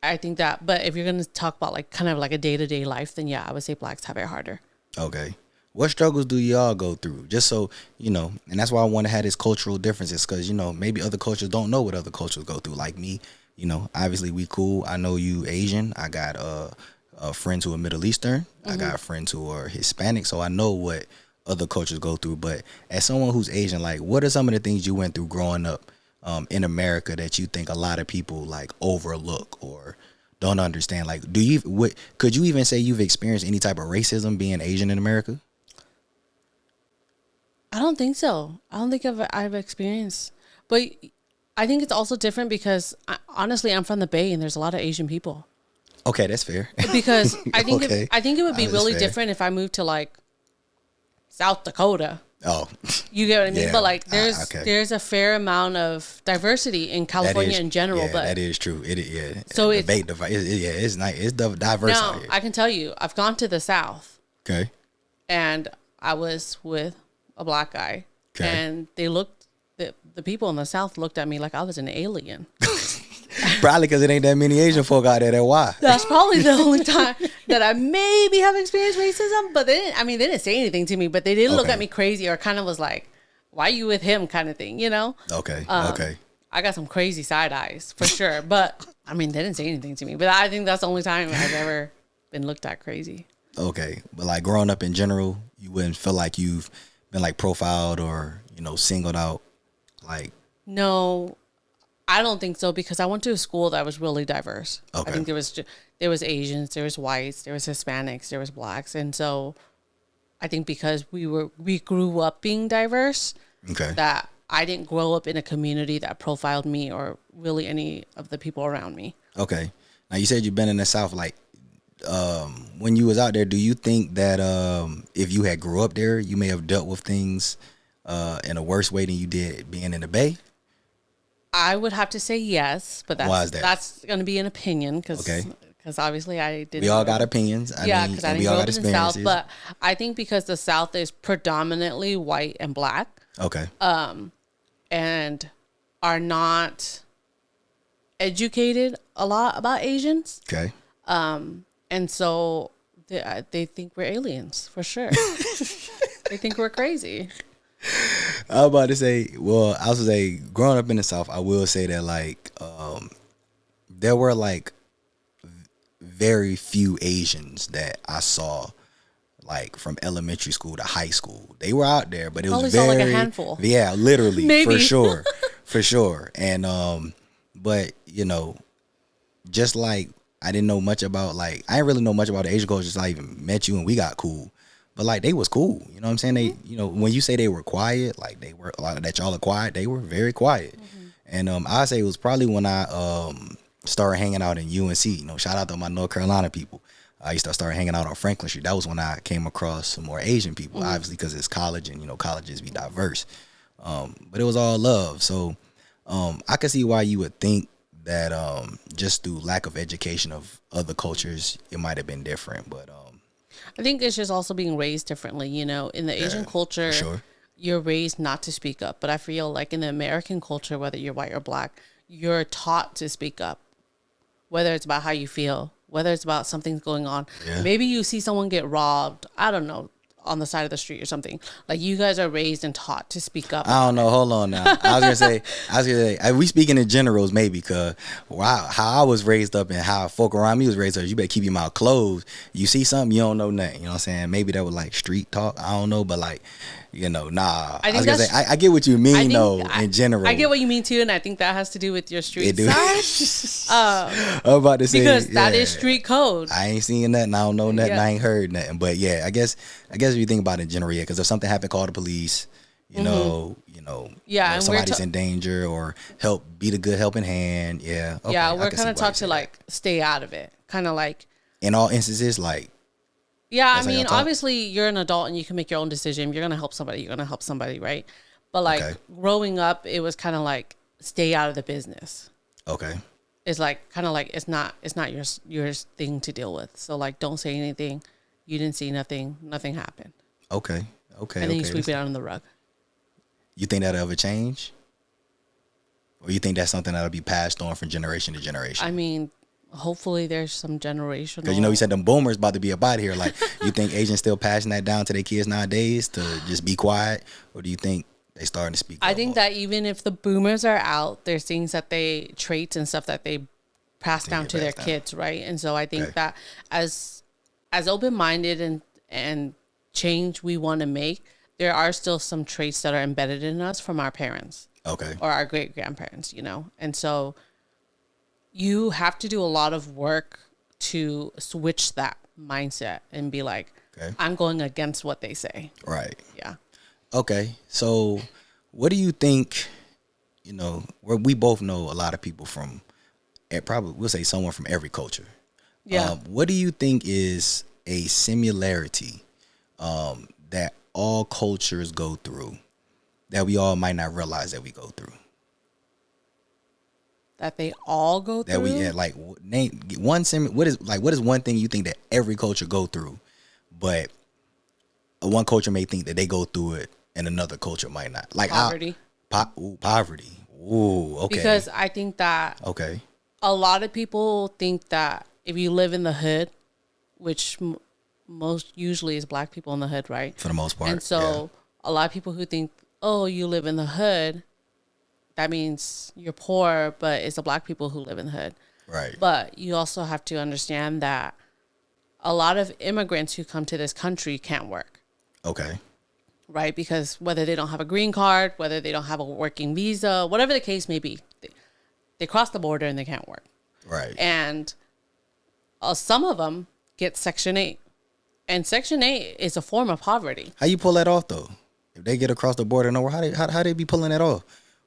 I think that, but if you're going to talk about like kind of like a day-to-day life, then yeah, I would say blacks have it harder. Okay. What struggles do y'all go through? Just so, you know, and that's why I want to have this cultural differences, because, you know, maybe other cultures don't know what other cultures go through. Like me, you know, obviously we cool. I know you Asian. I got friends who are Middle Eastern. I got friends who are Hispanic. So I know what other cultures go through. But as someone who's Asian, like, what are some of the things you went through growing up in America that you think a lot of people like overlook or don't understand? Like, could you even say you've experienced any type of racism being Asian in America? I don't think so. I don't think I've experienced, but I think it's also different because honestly, I'm from the Bay and there's a lot of Asian people. Okay, that's fair. Because I think I think it would be really different if I moved to like South Dakota. Oh, you get what I mean? Yeah. But like, there's a fair amount of diversity in California in general. Yeah, but that is true. It is. Yeah. So it's nice. It's diverse out here. I can tell you, I've gone to the South. Okay. And I was with a black guy, and the people in the South looked at me like I was an alien. Probably because it ain't that many Asian folk out there. That's why. That's probably the only time that I maybe have experienced racism. But they didn't say anything to me, but they didn't look at me crazy or kind of was like, why are you with him kind of thing, you know? Okay. I got some crazy side eyes for sure. But I mean, they didn't say anything to me. But I think that's the only time I've ever been looked at crazy. Okay. But like growing up in general, you wouldn't feel like you've been like profiled or, you know, singled out? Like, no, I don't think so, because I went to a school that was really diverse. Okay. I think there was Asians, there was whites, there was Hispanics, there was blacks. And so I think because we grew up being diverse, that I didn't grow up in a community that profiled me or really any of the people around me. Okay. Now you said you've been in the South, like, when you was out there, do you think that if you had grew up there, you may have dealt with things in a worse way than you did being in the Bay? I would have to say yes, but why is that? That's going to be an opinion because obviously I didn't. We all got opinions. Because I didn't grow up in the South, but I think because the South is predominantly white and black. Okay. And are not educated a lot about Asians. Okay. And so they think we're aliens for sure. They think we're crazy. I was about to say, growing up in the South, I will say that like there were like very few Asians that I saw like from elementary school to high school. They were out there, but it was very like a handful. Yeah, literally. Maybe. For sure. And but you know, just like I didn't know much about I didn't really know much about the Asian culture until I even met you and we got cool. But like they was cool. You know what I'm saying? They, you know, when you say they were quiet, like they were like that y'all are quiet, they were very quiet. And I say it was probably when I started hanging out in UNC. You know, shout out to my North Carolina people. I used to start hanging out on Franklin Street. That was when I came across some more Asian people, obviously because it's college and, colleges be diverse. But it was all love. So I can see why you would think that just through lack of education of other cultures, it might have been different. But I think it's just also being raised differently. In the Asian culture, sure. You're raised not to speak up. But I feel like in the American culture, whether you're white or black, you're taught to speak up, whether it's about how you feel, whether it's about something's going on. Yeah. Maybe you see someone get robbed, I don't know, on the side of the street or something. Like, you guys are raised and taught to speak up. I don't know. Hold on now. I was gonna say, we speaking in generals maybe, because how I was raised up and how folk around me was raised up, you better keep your mouth closed. You see something, you don't know nothing. You know what I'm saying? Maybe that was like street talk. I don't know, but like, nah. I was gonna say, I get what you mean though, in general. I get what you mean too, and I think that has to do with your street side. I'm about to say, because that is street code. I ain't seen nothing. I don't know nothing. I ain't heard nothing. But yeah, I guess if you think about it in general, yeah, because if something happened, call the police. You know, and somebody's in danger, or be the good helping hand. Yeah. Okay, yeah, we're kind of taught to like stay out of it. Kind of like in all instances, like. Yeah, I mean, obviously you're an adult and you can make your own decision. If you're gonna help somebody, you're gonna help somebody, right? But like growing up, it was kind of like stay out of the business. Okay. It's like kind of like it's not your thing to deal with. So like, don't say anything. You didn't see nothing. Nothing happened. Okay. And then you sweep it out on the rug. You think that'll ever change, or you think that's something that'll be passed on from generation to generation? I mean, hopefully there's some generational. Because you said them boomers about to be up out of here. Like, you think Asians still passing that down to their kids nowadays to just be quiet, or do you think they starting to speak? I think that even if the boomers are out, there's things that traits and stuff that they pass down to their kids, right? And so I think that as open-minded and change we want to make, there are still some traits that are embedded in us from our parents, or our great grandparents, and so. You have to do a lot of work to switch that mindset and be like, I'm going against what they say. Right. Yeah. Okay. So what do you think, we both know a lot of people from, probably we'll say someone from every culture. Yeah. What do you think is a similarity that all cultures go through that we all might not realize that we go through? That they all go through? Name one what is one thing you think that every culture go through, but one culture may think that they go through it and another culture might not? Like poverty. Poverty. Ooh, okay. Because I think that a lot of people think that if you live in the hood, which most usually is black people in the hood, right? For the most part. And so a lot of people who think, oh, you live in the hood, that means you're poor, but it's the black people who live in the hood. Right. But you also have to understand that a lot of immigrants who come to this country can't work. Okay. Right? Because whether they don't have a green card, whether they don't have a working visa, whatever the case may be, they cross the border and they can't work. Right. And some of them get Section 8. And Section 8 is a form of poverty. How you pull that off, though? If they get across the border nowhere, how they be pulling that off?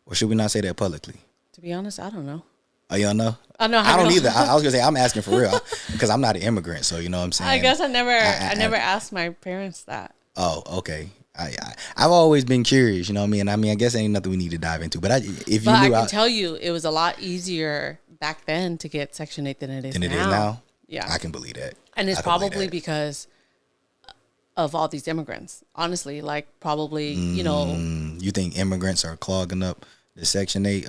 Or should we not say that publicly? To be honest, I don't know. Oh, you don't know? I know. I don't either. I was gonna say I'm asking for real because I'm not an immigrant, so you know what I'm saying. I guess I never asked my parents that. Oh, okay. I've always been curious, you know what I mean. I guess ain't nothing we need to dive into. But if you knew, I can tell you, it was a lot easier back then to get Section 8 than it is now. Yeah, I can believe that. And it's probably because of all these immigrants. Honestly, like probably, You think immigrants are clogging up the Section 8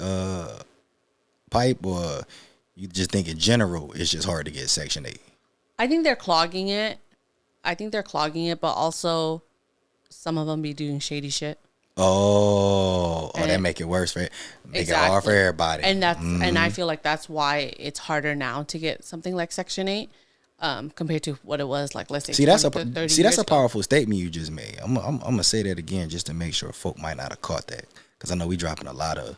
pipe, or you just think in general it's just hard to get Section 8? I think they're clogging it. But also some of them be doing shady shit. That make it worse it hard for everybody. And and I feel like that's why it's harder now to get something like Section 8. Compared to what it was like, let's say. That's a powerful statement you just made. I'm gonna say that again just to make sure folk might not have caught that, because I know we dropping a lot of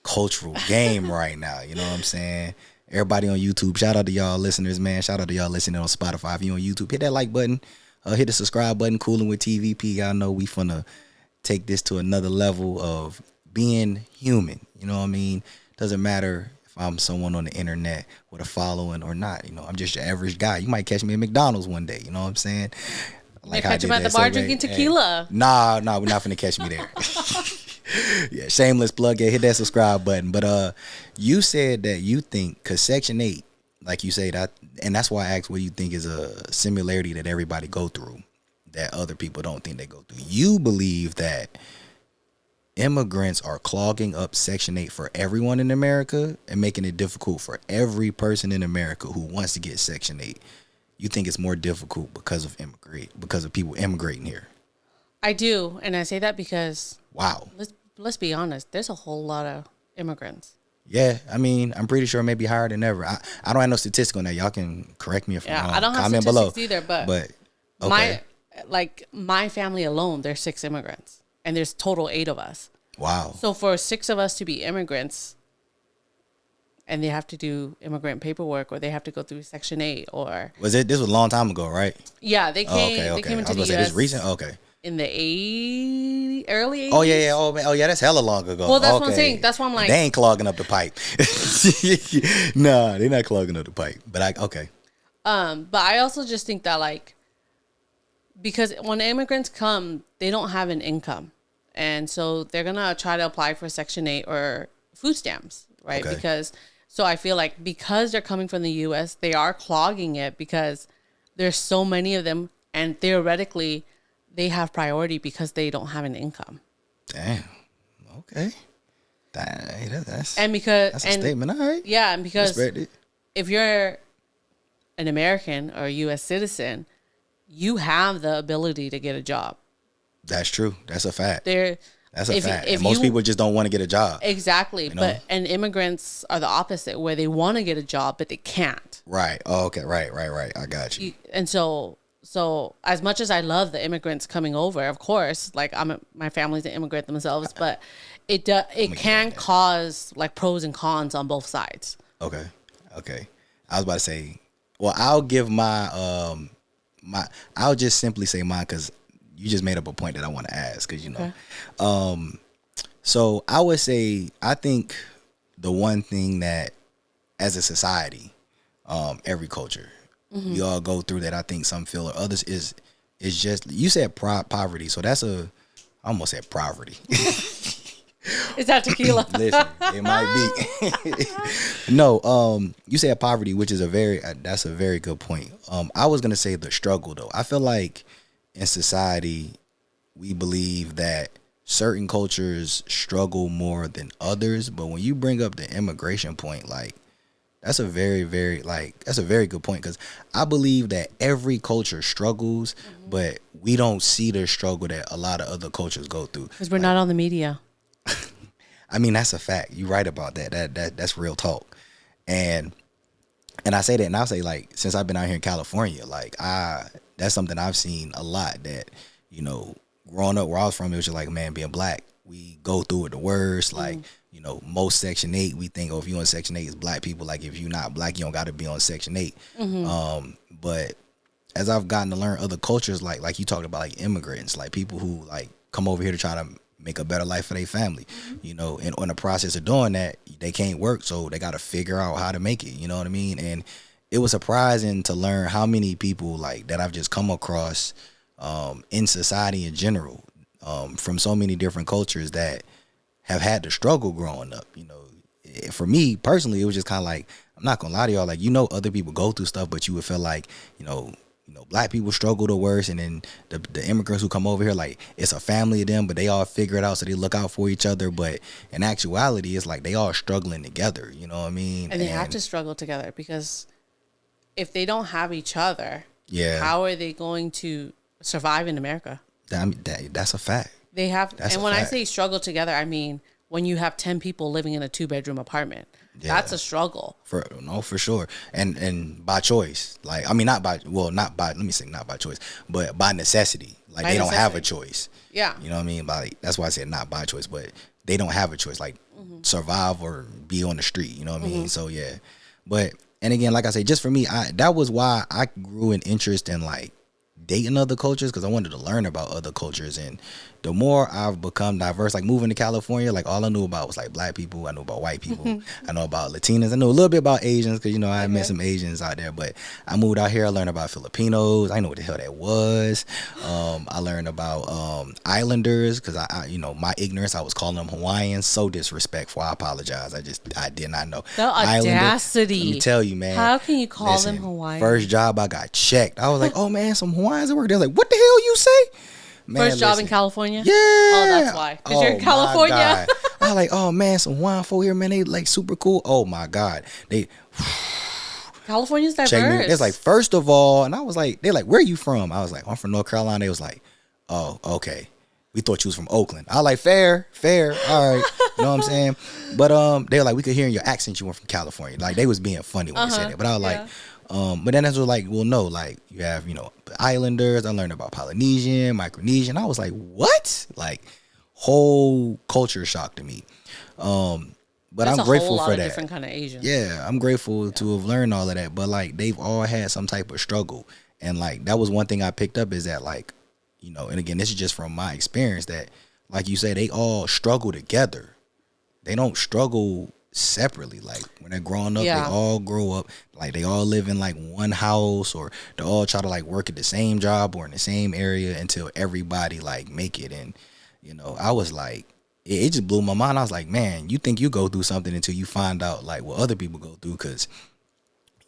cultural game right now. You know what I'm saying? Everybody on YouTube, shout out to y'all listeners, man. Shout out to y'all listening on Spotify. If you on YouTube, hit that like button, hit the subscribe button. Coolin With TVP. Y'all know we finna take this to another level of being human. You know what I mean? Doesn't matter I'm someone on the internet with a following or not. You know, I'm just your average guy. You might catch me at McDonald's one day. You know what I'm saying? Like catch him at the bar drinking tequila. Nah, we're not finna catch me there. Yeah, shameless plug. Yeah, hit that subscribe button. But you said that you think, because Section 8, like you say that, and that's why I asked what you think is a similarity that everybody go through that other people don't think they go through. You believe that immigrants are clogging up Section 8 for everyone in America and making it difficult for every person in America who wants to get Section 8. You think it's more difficult because of people immigrating here? I do, and I say that because wow, let's be honest. There's a whole lot of immigrants. Yeah, I mean, I'm pretty sure maybe higher than ever. I don't have no statistics on that. Y'all can correct me if I'm wrong. I don't have Comment statistics below. either, but okay. my family alone, there's 6 immigrants, and there's total 8 of us. Wow. So for 6 of us to be immigrants, and they have to do immigrant paperwork, or they have to go through Section 8, or this was a long time ago, right? Yeah, they came. Okay. They came into I was the gonna say US this recent. Okay. In the early 80s. Oh yeah. Oh yeah, that's hella long ago. Well, that's what I'm saying. That's why I'm like, they ain't clogging up the pipe. Nah, they're not clogging up the pipe. But But I also just think that, like, because when immigrants come, they don't have an income, and so they're gonna try to apply for Section 8 or food stamps, right? Okay. So I feel like because they're coming from the U.S., they are clogging it because there's so many of them, and theoretically, they have priority because they don't have an income. Damn. Okay. That's a statement. All right. Yeah, and because if you're an American or a U.S. citizen, you have the ability to get a job. That's true. That's a fact. That's a fact. If most people just don't want to get a job. Exactly. And immigrants are the opposite, where they want to get a job, but they can't. Right. Oh, okay. Right. I got you. And so as much as I love the immigrants coming over, of course, like my family's an immigrant themselves, but it can cause like pros and cons on both sides. Okay. I was about to say, well, I'll give I'll just simply say mine, because you just made up a point that I want to ask, because so I would say, I think the one thing that as a society, every culture, we all go through that, I think some feel, or others is just, you said poverty, so that's I almost said poverty. Is that tequila? Listen, it might be. No, you said poverty, which is that's a very good point. I was gonna say the struggle, though. I feel like in society, we believe that certain cultures struggle more than others, but when you bring up the immigration point, like, that's a very, very, that's a very good point, because I believe that every culture struggles, but we don't see the struggle that a lot of other cultures go through. Because we're not on the media. I mean, that's a fact. You're right about that. That's real talk. And I say that, and I'll say, like, since I've been out here in California, like, that's something I've seen a lot, that, growing up where I was from, it was just like, man, being black, we go through it the worst. Like, most Section 8, we think, if you on Section 8, it's black people. Like, if you're not black, you don't got to be on Section 8. But as I've gotten to learn other cultures, like you talked about, like immigrants, like people who like come over here to try to make a better life for their family, and in the process of doing that, they can't work, so they got to figure out how to make it. You know what I mean? And it was surprising to learn how many people like that I've just come across in society in general, from so many different cultures that have had to struggle growing up. For me personally, it was just kind of like, I'm not gonna lie to y'all, like, other people go through stuff, but you would feel like, black people struggle the worst, and then the immigrants who come over here, like, it's a family of them, but they all figure it out, so they look out for each other. But in actuality, it's like they all struggling together. You know what I mean? And they have to struggle together, because if they don't have each other, yeah, how are they going to survive in America? I mean, that's a fact. They have, and when I say struggle together, I mean when you have 10 people living in a 2-bedroom apartment. Yeah. That's a struggle. For sure. And by choice. Like, I mean, not by choice, but by necessity. Like, they don't have a choice. Yeah. You know what I mean? That's why I said not by choice, but they don't have a choice. Like, survive or be on the street. You know what I mean? So, yeah. But, and again, like I say, just for me, that was why I grew an interest in, like, dating other cultures, because I wanted to learn about other cultures and the more I've become diverse, like moving to California, like all I knew about was like black people. I knew about white people. I know about Latinas. I know a little bit about Asians because, you know, I met some Asians out there. But I moved out here. I learned about Filipinos. I know what the hell that was. I learned about Islanders because I, you know, my ignorance, I was calling them Hawaiians. So disrespectful. I apologize. I did not know. The audacity. Let me tell you, man. How can you call them Hawaiian? First job, I got checked. I was like, oh man, some Hawaiians at work. They're like, what the hell you say? Man, first job in California? Yeah. Oh, that's why. Because you're in California. I was like, oh man, some Hawaiian folk here, man. They like super cool. Oh my God. California's diverse. It's like, first of all, and I was like, they're like, where are you from? I was like, I'm from North Carolina. They was like, oh, okay. We thought you was from Oakland. I was like, fair. All right. You know what I'm saying? But they were like, we could hear in your accent you were from California. Like, they was being funny when they said that. But I was like, but then that's what, like, well, no, like, you have, you know, Islanders. I learned about Polynesian, Micronesian. I was like, what? Like, whole culture shock to me. But there's I'm grateful for that. Different kind of Asians. Yeah, I'm grateful to have learned all of that. But like, they've all had some type of struggle, and like, that was one thing I picked up is that, like, you know, and again, this is just from my experience, that, like you say, they all struggle together. They don't struggle separately. Like, when they're growing up, they all grow up, like, they all live in like one house, or they all try to like work at the same job or in the same area until everybody like make it. And, you know, I was like, it just blew my mind. I was like, man, you think you go through something until you find out like what other people go through. Because,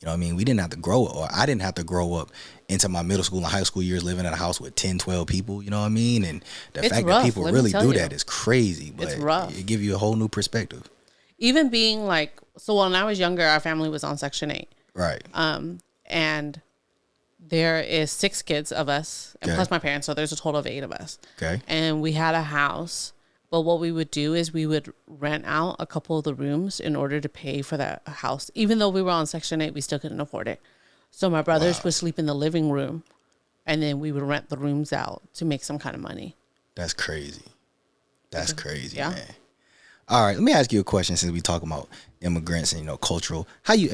you know what I mean, we didn't have to grow up, or I didn't have to grow up into my middle school and high school years living in a house with 10, 12 people, you know what I mean? And the fact that people really do that is crazy, but it gives you a whole new perspective. Even being like, so when I was younger, our family was on Section 8. Right. And there is 6 kids of us, and plus my parents, so there's a total of 8 of us. Okay. And we had a house, but what we would do is we would rent out a couple of the rooms in order to pay for that house. Even though we were on Section 8, we still couldn't afford it. So my brothers would sleep in the living room, and then we would rent the rooms out to make some kind of money. That's crazy. That's crazy, man. All right, let me ask you a question since we talking about immigrants and, you know, cultural.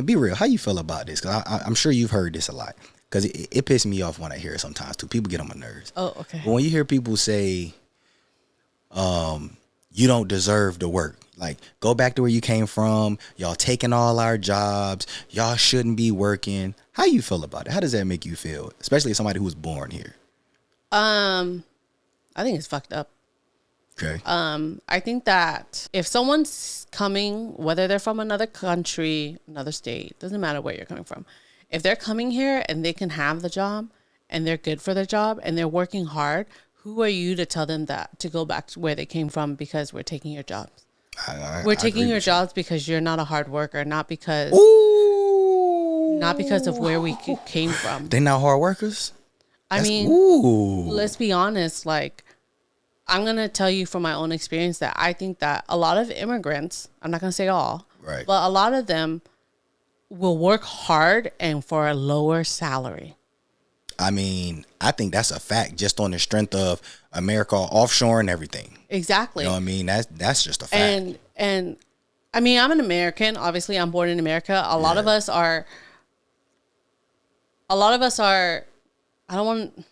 Be real, how you feel about this? Because I'm sure you've heard this a lot. Because it pisses me off when I hear it sometimes, too. People get on my nerves. Oh, okay. But when you hear people say, you don't deserve to work. Like, go back to where you came from. Y'all taking all our jobs. Y'all shouldn't be working. How you feel about it? How does that make you feel? Especially as somebody who was born here. I think it's fucked up. Okay. I think that if someone's coming, whether they're from another country, another state, doesn't matter where you're coming from. If they're coming here and they can have the job and they're good for their job and they're working hard, who are you to tell them that to go back to where they came from because we're taking your jobs? We're taking your jobs because you're not a hard worker, not because of where we came from. They're not hard workers? I mean, let's be honest. Like, I'm going to tell you from my own experience that I think that a lot of immigrants, I'm not going to say all, right, but a lot of them will work hard and for a lower salary. I mean, I think that's a fact just on the strength of America offshore and everything. Exactly. You know what I mean? That's just a fact. And I mean, I'm an American. Obviously, I'm born in America. A lot of us are, I don't want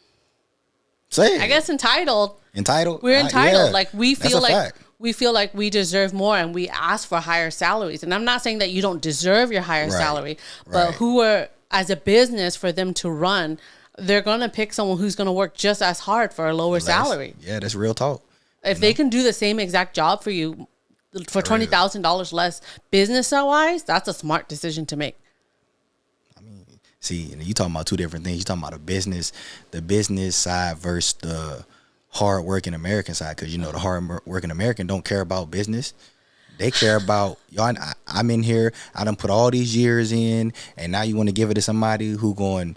say it. I guess entitled. Entitled? We're entitled. Yeah. Like, we feel like we deserve more and we ask for higher salaries. And I'm not saying that you don't deserve your higher salary, but who are, as a business, for them to run, they're going to pick someone who's going to work just as hard for a lower salary. Yeah, that's real talk. If they can do the same exact job for you for $20,000 less business-wise, that's a smart decision to make. I mean, see, you talking about two different things. You're talking about the business side versus the hard-working American side. Because, you know, the hard-working American don't care about business. They care about, y'all. I'm in here. I done put all these years in, and now you want to give it to somebody who going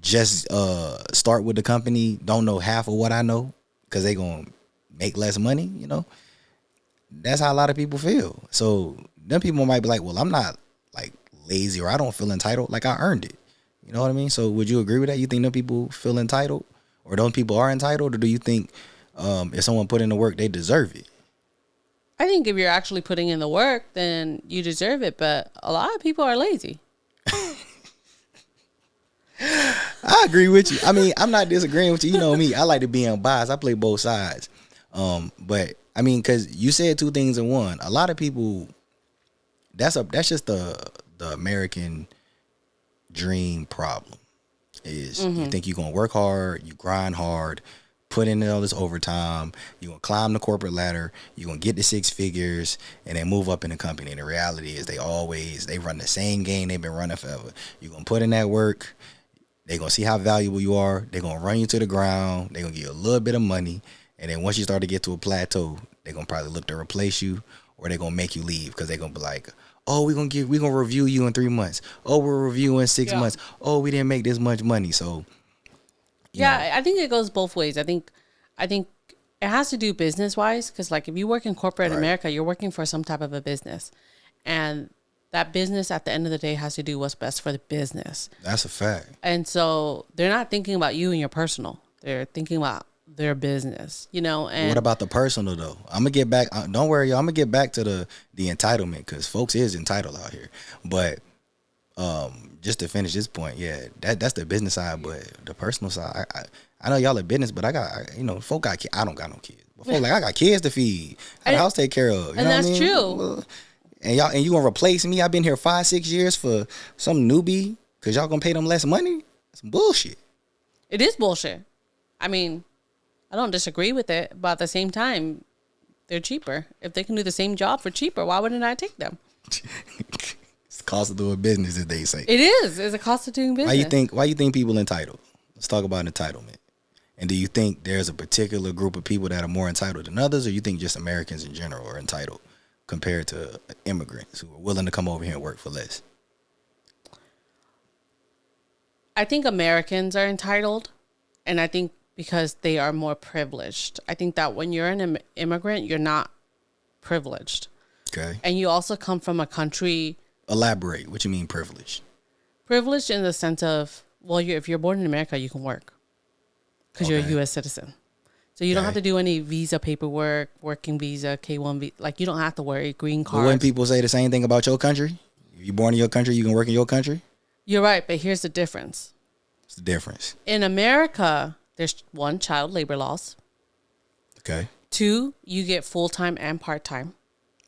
just start with the company, don't know half of what I know, because they gonna make less money. You know, that's how a lot of people feel. So them people might be like, well, I'm not like lazy, or I don't feel entitled. Like, I earned it. You know what I mean? So would you agree with that? You think them people feel entitled, or those people are entitled, or do you think if someone put in the work, they deserve it? I think if you're actually putting in the work, then you deserve it. But a lot of people are lazy. I agree with you. I mean, I'm not disagreeing with you. You know me. I like to be unbiased. I play both sides. But I mean, because you said two things in one. A lot of people. That's just the American dream problem. Is you think you're gonna work hard, you grind hard, put in all this overtime, you're gonna climb the corporate ladder, you're gonna get to six figures, and then move up in the company. And the reality is they run the same game they've been running forever. You're gonna put in that work, they're gonna see how valuable you are, they're gonna run you to the ground, they're gonna give you a little bit of money, and then once you start to get to a plateau, they're gonna probably look to replace you, or they're gonna make you leave because they're gonna be like, oh, we're gonna review you in 3 months. Oh, we're reviewing 6 months. Oh, we didn't make this much money. So you know. I think it goes both ways. I think it has to do business wise, because like if you work in corporate America, you're working for some type of a business, and that business at the end of the day has to do what's best for the business. That's a fact. And so they're not thinking about you and your personal. They're thinking about their business, you know. And what about the personal though? I'm gonna get back. Don't worry, y'all. I'm gonna get back to the entitlement, because folks is entitled out here. But just to finish this point, yeah, that's the business side. But the personal side, I know y'all are business, but folk got kids. I don't got no kids. But folk I got kids to feed, I got a house to take care of. And that's true. And you gonna replace me? I've been here 5-6 years for some newbie because y'all gonna pay them less money? Some bullshit. It is bullshit. I mean, I don't disagree with it, but at the same time, they're cheaper. If they can do the same job for cheaper, why wouldn't I take them? It's the cost of doing business, as they say. It is. It's a cost of doing business. Why you think people entitled? Let's talk about entitlement. And do you think there's a particular group of people that are more entitled than others, or you think just Americans in general are entitled compared to immigrants who are willing to come over here and work for less? I think Americans are entitled, and I think because they are more privileged. I think that when you're an immigrant, you're not privileged. Okay. And you also come from a country. Elaborate. What you mean privileged? Privileged in the sense of, well, if you're born in America, you can work because you're a U.S. citizen. So you don't have to do any visa paperwork, working visa, K-1 visa. Like, you don't have to worry, green card. But when people say the same thing about your country, if you're born in your country, you can work in your country? You're right, but here's the difference. What's the difference? In America, there's 1, child labor laws. Okay. 2, you get full-time and part-time.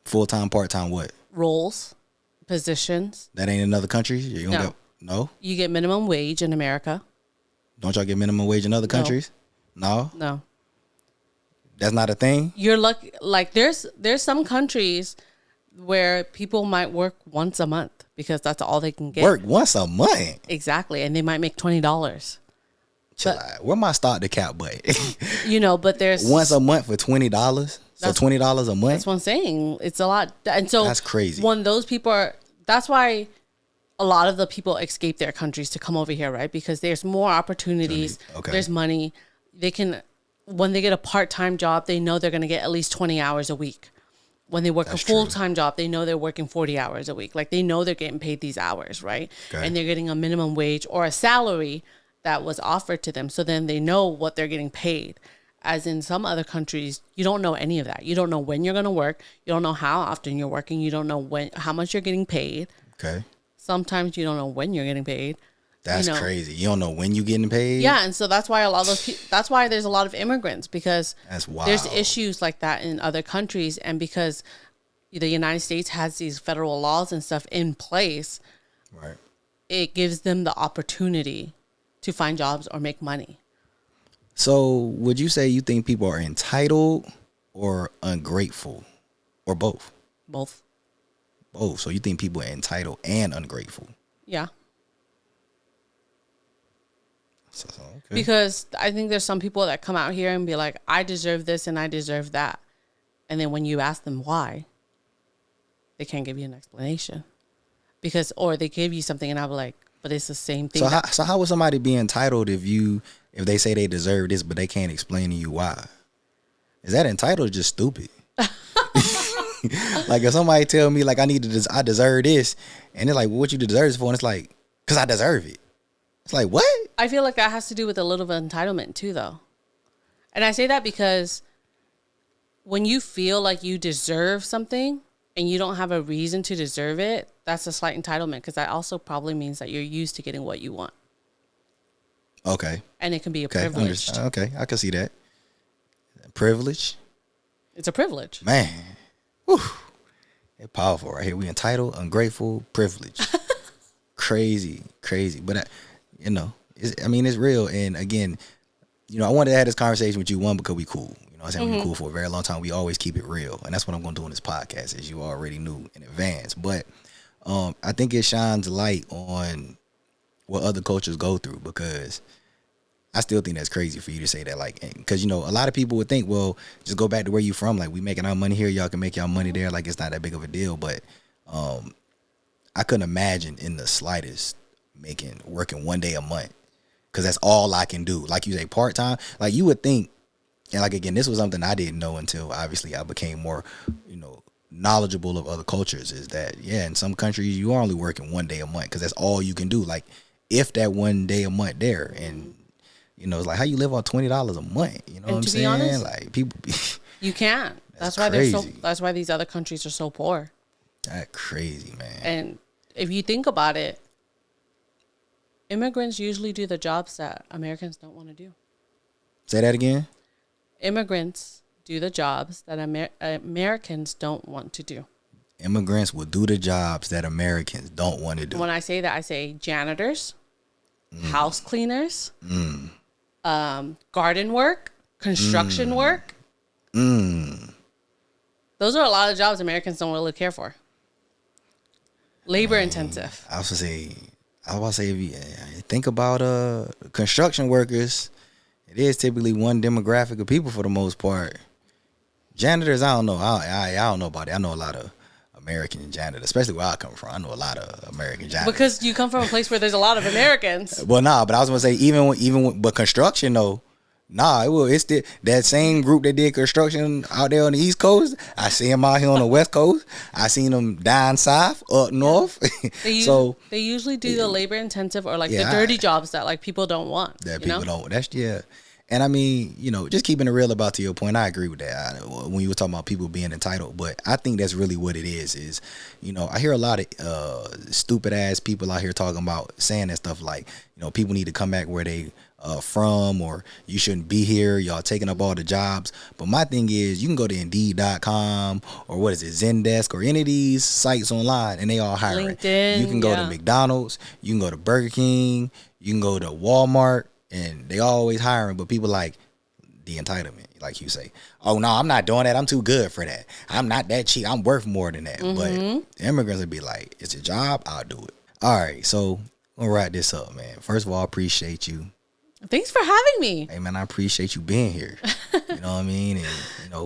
Full-time, part-time what? Roles, positions. That ain't another country? No? You get minimum wage in America. Don't y'all get minimum wage in other countries? No? No. That's not a thing? You're lucky. Like, there's some countries where people might work once a month because that's all they can get. Work once a month? Exactly. And they might make $20. Where my start the cap but? But there's once a month for $20? So $20 a month? That's what I'm saying. It's a lot. And so that's crazy. When those people that's why a lot of the people escape their countries to come over here, right? Because there's more opportunities. Okay. There's money. When they get a part-time job, they know they're going to get at least 20 hours a week. When they work a full-time job, they know they're working 40 hours a week. Like, they know they're getting paid these hours, right? Okay. And they're getting a minimum wage or a salary that was offered to them. So then they know what they're getting paid. As in some other countries, you don't know any of that. You don't know when you're going to work. You don't know how often you're working. You don't know how much you're getting paid. Okay. Sometimes you don't know when you're getting paid. That's crazy. You don't know when you're getting paid? Yeah, and so that's why that's why there's a lot of immigrants, because that's wild. There's issues like that in other countries, and because the United States has these federal laws and stuff in place, right? It gives them the opportunity to find jobs or make money. So, would you say you think people are entitled or ungrateful, or both? Both. Both. So you think people are entitled and ungrateful? Yeah. Okay. Because I think there's some people that come out here and be like, I deserve this and I deserve that. And then when you ask them why, they can't give you an explanation. Or they give you something and I'll be like, but it's the same thing. So how would somebody be entitled if they say they deserve this, but they can't explain to you why? Is that entitled or just stupid? Like, if somebody tell me like I deserve this, and they're like, well, what you deserve this for? And it's like, because I deserve it. It's like, what? I feel like that has to do with a little bit of entitlement too, though. And I say that because when you feel like you deserve something and you don't have a reason to deserve it, that's a slight entitlement, because that also probably means that you're used to getting what you want. Okay. And it can be a privilege. Okay, I can see that. Privilege. It's a privilege. Man. Whew. It's powerful right here. We entitled, ungrateful, privileged. Crazy. But, it's real. And again, I wanted to have this conversation with you, one, because we cool. You know what I'm saying? We've been cool for a very long time. We always keep it real. And that's what I'm going to do in this podcast, as you already knew in advance. But I think it shines light on what other cultures go through, because I still think that's crazy for you to say that, like, because, a lot of people would think, well, just go back to where you from. Like, we making our money here. Y'all can make y'all money there. Like, it's not that big of a deal. But I couldn't imagine in the slightest working 1 day a month, because that's all I can do. Like you say, part-time. Like, you would think, and like, again, this was something I didn't know until obviously I became more, knowledgeable of other cultures, is that, in some countries you are only working 1 day a month, because that's all you can do. Like, if that 1 day a month there, and it's like, how you live on $20 a month? You know what I'm saying? Honest, like, people, you can't. That's why that's why these other countries are so poor. That's crazy, man. And if you think about it, immigrants usually do the jobs that Americans don't want to do. Say that again. Immigrants do the jobs that Americans don't want to do. Immigrants will do the jobs that Americans don't want to do. When I say that, I say janitors, house cleaners, garden work, construction work. Those are a lot of jobs Americans don't really care for. Labor intensive. I was about to say, if you think about construction workers, it is typically one demographic of people for the most part. Janitors, I don't know. I don't know about it. I know a lot of American janitors, especially where I come from. I know a lot of American janitors. Because you come from a place where there's a lot of Americans. Well, but I was gonna say, but construction though, it's that same group that did construction out there on the East Coast. I see them out here on the West Coast. I seen them down south, up north. They usually do the labor intensive or like the dirty jobs that like people don't want. That people don't. And I mean, just keeping it real about, to your point, I agree with that. When you were talking about people being entitled, but I think that's really what it is, I hear a lot of stupid ass people out here talking about saying that stuff like, people need to come back where they from, or you shouldn't be here, y'all taking up all the jobs. But my thing is, you can go to Indeed.com or what is it, Zendesk, or any of these sites online, and they all hiring. LinkedIn, you can go to McDonald's, you can go to Burger King, you can go to Walmart, and they always hiring. But people like the entitlement, like you say, oh no, I'm not doing that, I'm too good for that, I'm not that cheap, I'm worth more than that. But the immigrants would be like, it's a job, I'll do it. All right, so we'll wrap this up, man. First of all, I appreciate you. Thanks for having me. Hey, man, I appreciate you being here. You know what I mean? And,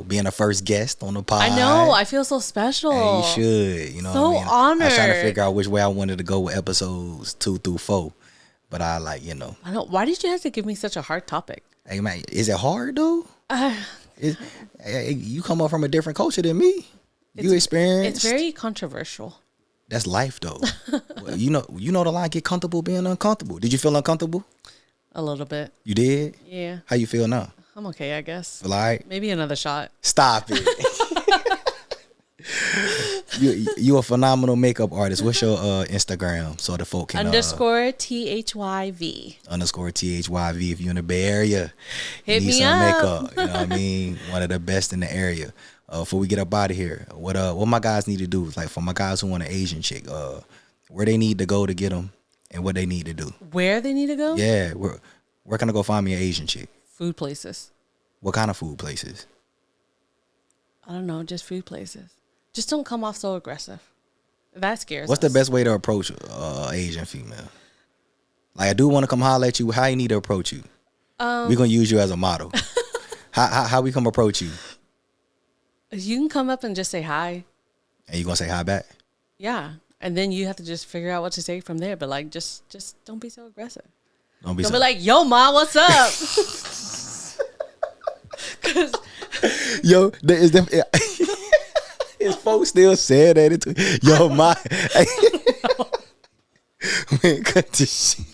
being a first guest on the pod. I know. I feel so special. Hey, you should. You know so what I mean? Honored. I was trying to figure out which way I wanted to go with episodes 2 through 4. But I don't. Why did you have to give me such a hard topic? Hey, man, is it hard, though? You come up from a different culture than me. You experienced. It's very controversial. That's life, though. Well, you know the line, get comfortable being uncomfortable. Did you feel uncomfortable? A little bit. You did? Yeah. How you feel now? I'm okay, I guess. Feel all right? Maybe another shot. Stop it. You a phenomenal makeup artist. What's your Instagram so the folk can _THYV. _THYV. If you're in the Bay Area, hit you need me some up. makeup. You know what I mean? One of the best in the area. Before we get up out of here, what my guys need to do, like for my guys who want an Asian chick, where they need to go to get them, and what they need to do. Where they need to go? Yeah, where can I go find me an Asian chick? Food places. What kind of food places? I don't know, just food places. Just don't come off so aggressive. That scares What's us. the best way to approach Asian female? Like, I do want to come holler at you. How you need to approach you? We're going to use you as a model. How we come approach you? You can come up and just say hi. And you going to say hi back? Yeah. And then you have to just figure out what to say from there. But like, just don't be so aggressive. Don't be like, yo, ma, what's up? Yo, his folks still saying that. Yo, ma. Man, cut this shit.